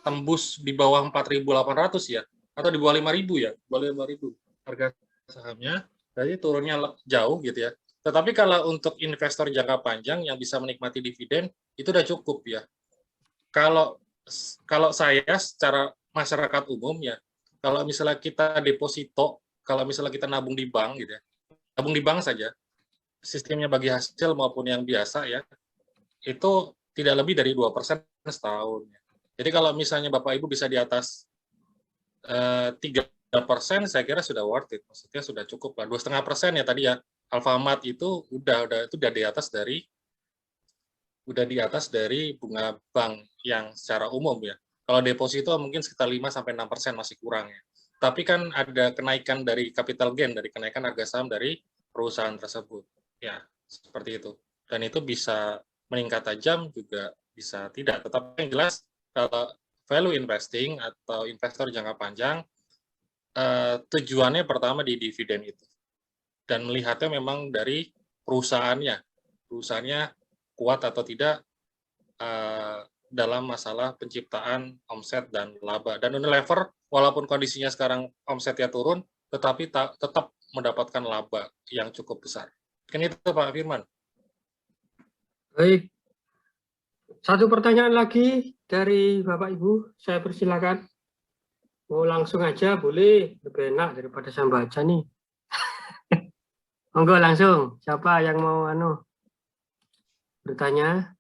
tembus di bawah 4.800 ya, atau di bawah 5.000 ya, bawah 5.000 harga sahamnya, jadi turunnya jauh gitu ya. Tetapi kalau untuk investor jangka panjang yang bisa menikmati dividen, itu udah cukup ya. Kalau saya secara masyarakat umum ya, kalau misalnya kita deposito, kalau misalnya kita nabung di bank gitu ya, nabung di bank saja, sistemnya bagi hasil maupun yang biasa ya, itu tidak lebih dari 2% setahun. Jadi kalau misalnya Bapak Ibu bisa di atas 3%, saya kira sudah worth it. Maksudnya sudah cukup lah. 2,5% ya tadi ya. Alfamart itu udah di atas dari bunga bank yang secara umum ya. Kalau deposito mungkin sekitar 5-6% masih kurang ya. Tapi kan ada kenaikan dari capital gain, dari kenaikan harga saham dari perusahaan tersebut. Ya, seperti itu. Dan itu bisa meningkat tajam, juga bisa tidak. Tetapi yang jelas, kalau value investing atau investor jangka panjang, tujuannya pertama di dividen itu, dan melihatnya memang dari perusahaannya kuat atau tidak dalam masalah penciptaan omset dan laba. Dan Unilever walaupun kondisinya sekarang omsetnya turun, tetapi tetap mendapatkan laba yang cukup besar. Kan itu Pak Firman. Baik. Satu pertanyaan lagi dari Bapak Ibu, saya persilakan. Mau langsung aja boleh, lebih enak daripada saya baca nih. Monggo langsung, siapa yang mau bertanya?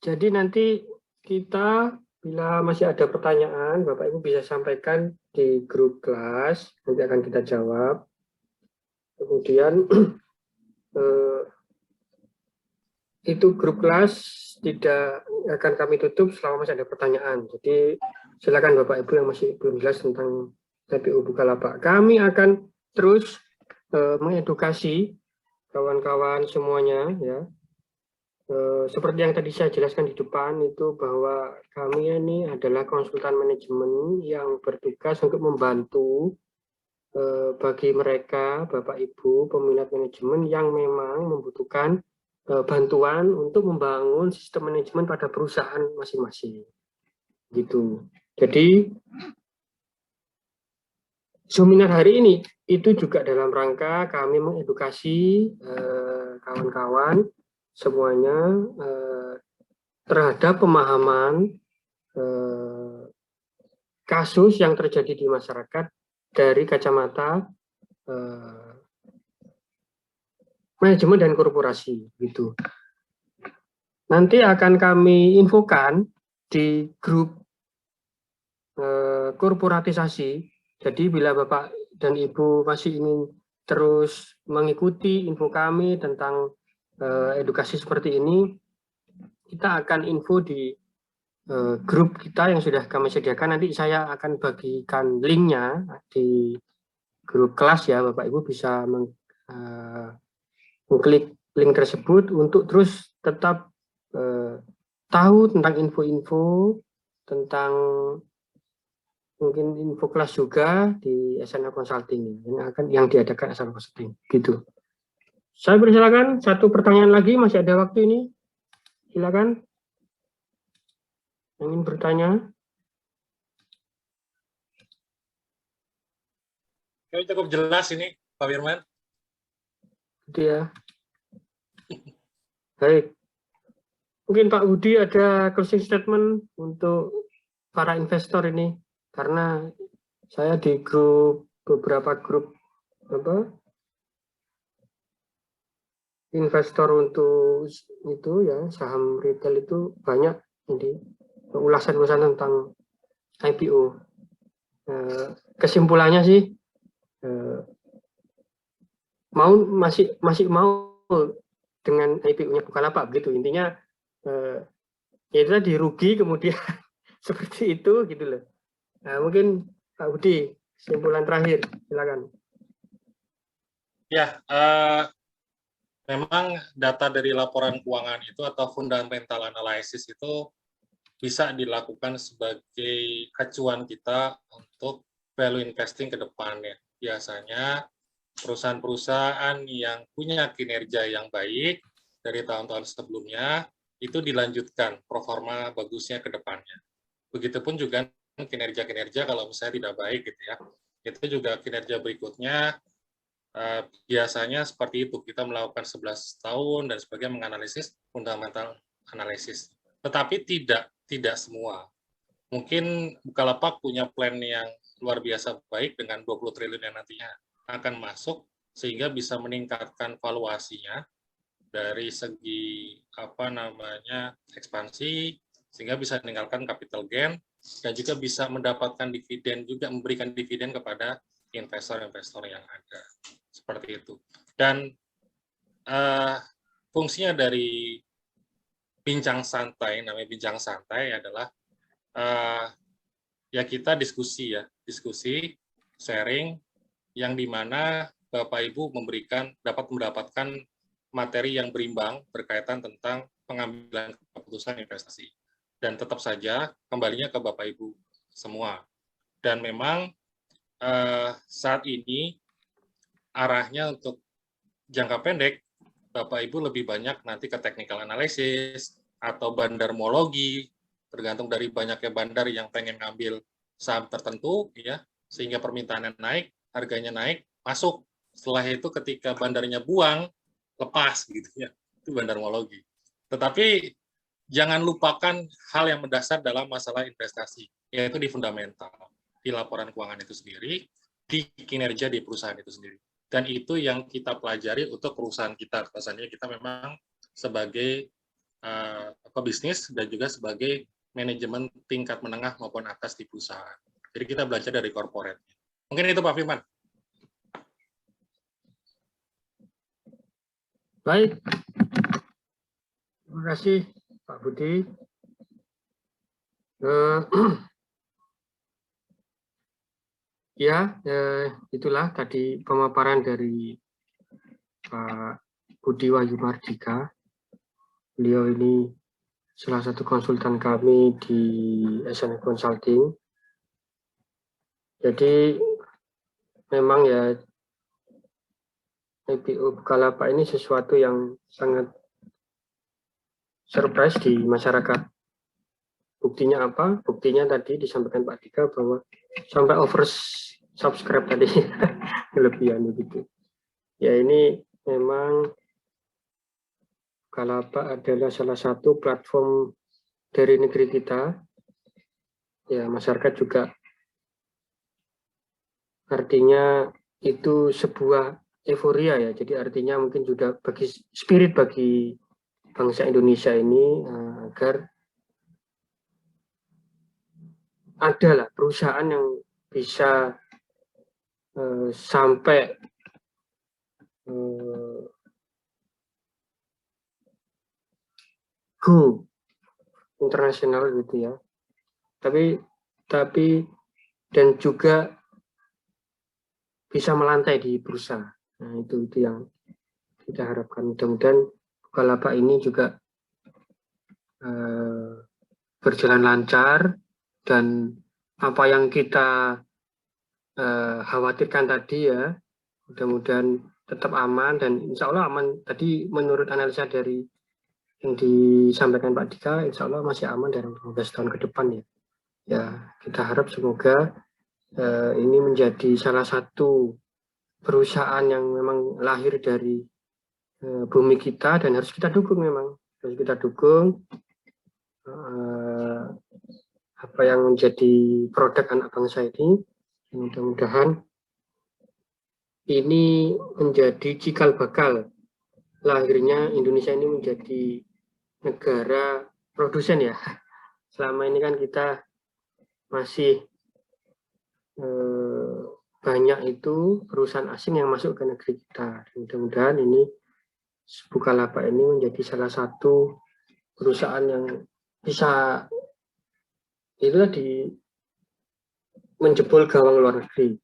Jadi nanti kita bila masih ada pertanyaan, Bapak Ibu bisa sampaikan di grup kelas, nanti akan kita jawab. Kemudian itu grup kelas tidak akan kami tutup selama masih ada pertanyaan. Jadi silakan Bapak Ibu yang masih belum jelas tentang TPU Bukalapak. Kami akan terus mengedukasi kawan-kawan semuanya, ya. Seperti yang tadi saya jelaskan di depan itu bahwa kami ini adalah konsultan manajemen yang bertugas untuk membantu bagi mereka Bapak Ibu peminat manajemen yang memang membutuhkan bantuan untuk membangun sistem manajemen pada perusahaan masing-masing, gitu. Jadi seminar hari ini itu juga dalam rangka kami mengedukasi kawan-kawan semuanya terhadap pemahaman kasus yang terjadi di masyarakat dari kacamata manajemen dan korporasi, gitu. Nanti akan kami infokan di grup korporatisasi. Jadi bila Bapak dan Ibu masih ingin terus mengikuti info kami tentang edukasi seperti ini, kita akan info di grup kita yang sudah kami sediakan. Nanti saya akan bagikan linknya di grup kelas, ya. Bapak Ibu bisa mengklik link tersebut untuk terus tetap tahu tentang info-info tentang mungkin info kelas juga di SNA Consulting yang diadakan SNA Consulting, gitu. Saya persilakan satu pertanyaan lagi, masih ada waktu ini. Silakan. Yang ingin bertanya. Cukup jelas ini Pak Firman. Itu ya. Baik. Mungkin Pak Budi ada closing statement untuk para investor ini, karena saya di beberapa grup investor untuk itu, ya, saham retail itu banyak ini ulasan-ulasan tentang IPO. Kesimpulannya sih masih mau dengan IPO-nya Bukalapak, begitu intinya. Ya itu tadi, rugi kemudian seperti itu, gitu loh. Nah, mungkin Pak Budi kesimpulan terakhir, silakan. Ya, memang data dari laporan keuangan itu atau fundamental analysis itu bisa dilakukan sebagai acuan kita untuk value investing ke depannya. Biasanya perusahaan-perusahaan yang punya kinerja yang baik dari tahun-tahun sebelumnya itu dilanjutkan performa bagusnya ke depannya. Begitupun juga kinerja-kinerja kalau misalnya tidak baik, gitu ya, itu juga kinerja berikutnya biasanya seperti itu. Kita melakukan 11 tahun dan sebagainya menganalisis fundamental analisis. Tetapi tidak semua. Mungkin Bukalapak punya plan yang luar biasa baik dengan 20 triliun yang nantinya akan masuk, sehingga bisa meningkatkan valuasinya dari segi ekspansi, sehingga bisa meninggalkan capital gain dan juga bisa mendapatkan dividen, juga memberikan dividen kepada investor-investor yang ada, seperti itu. Dan fungsinya dari bincang santai, namanya bincang santai adalah ya kita diskusi, sharing, yang dimana Bapak Ibu dapat mendapatkan materi yang berimbang berkaitan tentang pengambilan keputusan investasi. Dan tetap saja kembalinya ke Bapak Ibu semua. Dan memang saat ini arahnya untuk jangka pendek, Bapak Ibu lebih banyak nanti ke technical analysis atau bandarmologi, tergantung dari banyaknya bandar yang pengen ngambil saham tertentu, ya, sehingga permintaannya naik, harganya naik, masuk. Setelah itu ketika bandarnya buang, lepas gitu ya. Itu bandarmologi. Tetapi jangan lupakan hal yang mendasar dalam masalah investasi, yaitu di fundamental, di laporan keuangan itu sendiri, di kinerja di perusahaan itu sendiri. Dan itu yang kita pelajari untuk perusahaan kita. Rasanya kita memang sebagai pebisnis dan juga sebagai manajemen tingkat menengah maupun atas di perusahaan. Jadi kita belajar dari corporate. Mungkin itu Pak Firman. Baik, terima kasih Pak Budi. Itulah tadi pemaparan dari Pak Budi Wahyu Mardika. Beliau ini salah satu konsultan kami di SNF Consulting. Jadi memang ya IPO Bukalapak ini sesuatu yang sangat surprise di masyarakat. Buktinya apa? Buktinya tadi disampaikan Pak Dika bahwa sampai oversubscribe tadi kelebihan begitu. Ya ini memang Bukalapak adalah salah satu platform dari negeri kita. Ya masyarakat juga artinya itu sebuah euforia ya. Jadi artinya mungkin sudah bagi spirit bagi bangsa Indonesia ini agar adalah perusahaan yang bisa sampai go internasional gitu ya. Tapi dan juga bisa melantai di bursa. Nah, itu yang kita harapkan. Mudah-mudahan Bukalapak ini juga berjalan lancar dan apa yang kita khawatirkan tadi ya, mudah-mudahan tetap aman dan insya Allah aman. Tadi menurut analisa dari yang disampaikan Pak Dika, insya Allah masih aman dalam 15 tahun ke depan ya. Ya, kita harap semoga ini menjadi salah satu perusahaan yang memang lahir dari bumi kita dan harus kita dukung memang. Harus kita dukung apa yang menjadi produk anak bangsa ini. Mudah-mudahan ini menjadi cikal bakal lahirnya Indonesia ini menjadi negara produsen ya. Selama ini kan kita masih banyak itu perusahaan asing yang masuk ke negeri kita. Mudah-mudahan ini Bukalapak ini menjadi salah satu perusahaan yang bisa itu tadi menjebol gawang luar negeri.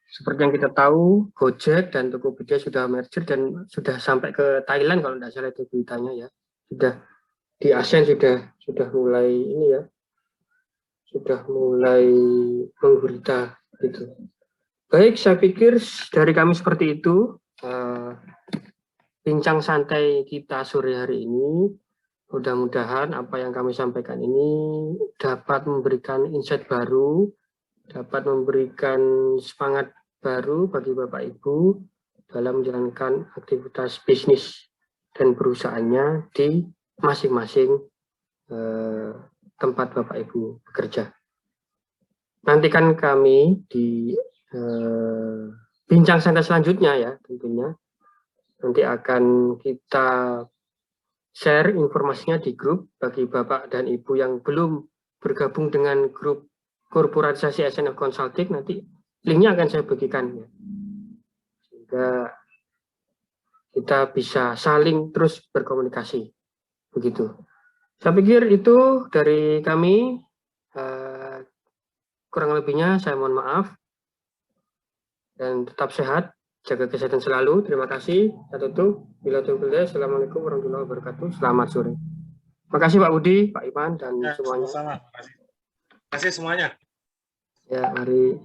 Seperti yang kita tahu, Gojek dan Tokopedia sudah merger dan sudah sampai ke Thailand kalau tidak salah itu beritanya ya. Sudah di ASEAN sudah mulai ini ya. Sudah mulai menggurita gitu. Baik, saya pikir dari kami seperti itu. Bincang santai kita sore hari ini. Mudah-mudahan apa yang kami sampaikan ini dapat memberikan insight baru, dapat memberikan semangat baru bagi Bapak Ibu dalam menjalankan aktivitas bisnis dan perusahaannya di masing-masing tempat Bapak Ibu bekerja. Nantikan kami di bincang santai selanjutnya ya tentunya. Nanti akan kita share informasinya di grup bagi Bapak dan Ibu yang belum bergabung dengan grup korporatisasi SNF Consulting, nanti linknya akan saya bagikan ya. Sehingga kita bisa saling terus berkomunikasi. Begitu. Saya pikir itu dari kami. Kurang lebihnya saya mohon maaf. Dan tetap sehat. Jaga kesehatan selalu. Terima kasih. Saya tutup. Assalamualaikum warahmatullahi wabarakatuh. Selamat sore. Terima kasih Pak Budi, Pak Iman, dan semuanya. Sama-sama. Terima kasih semuanya. Ya, mari.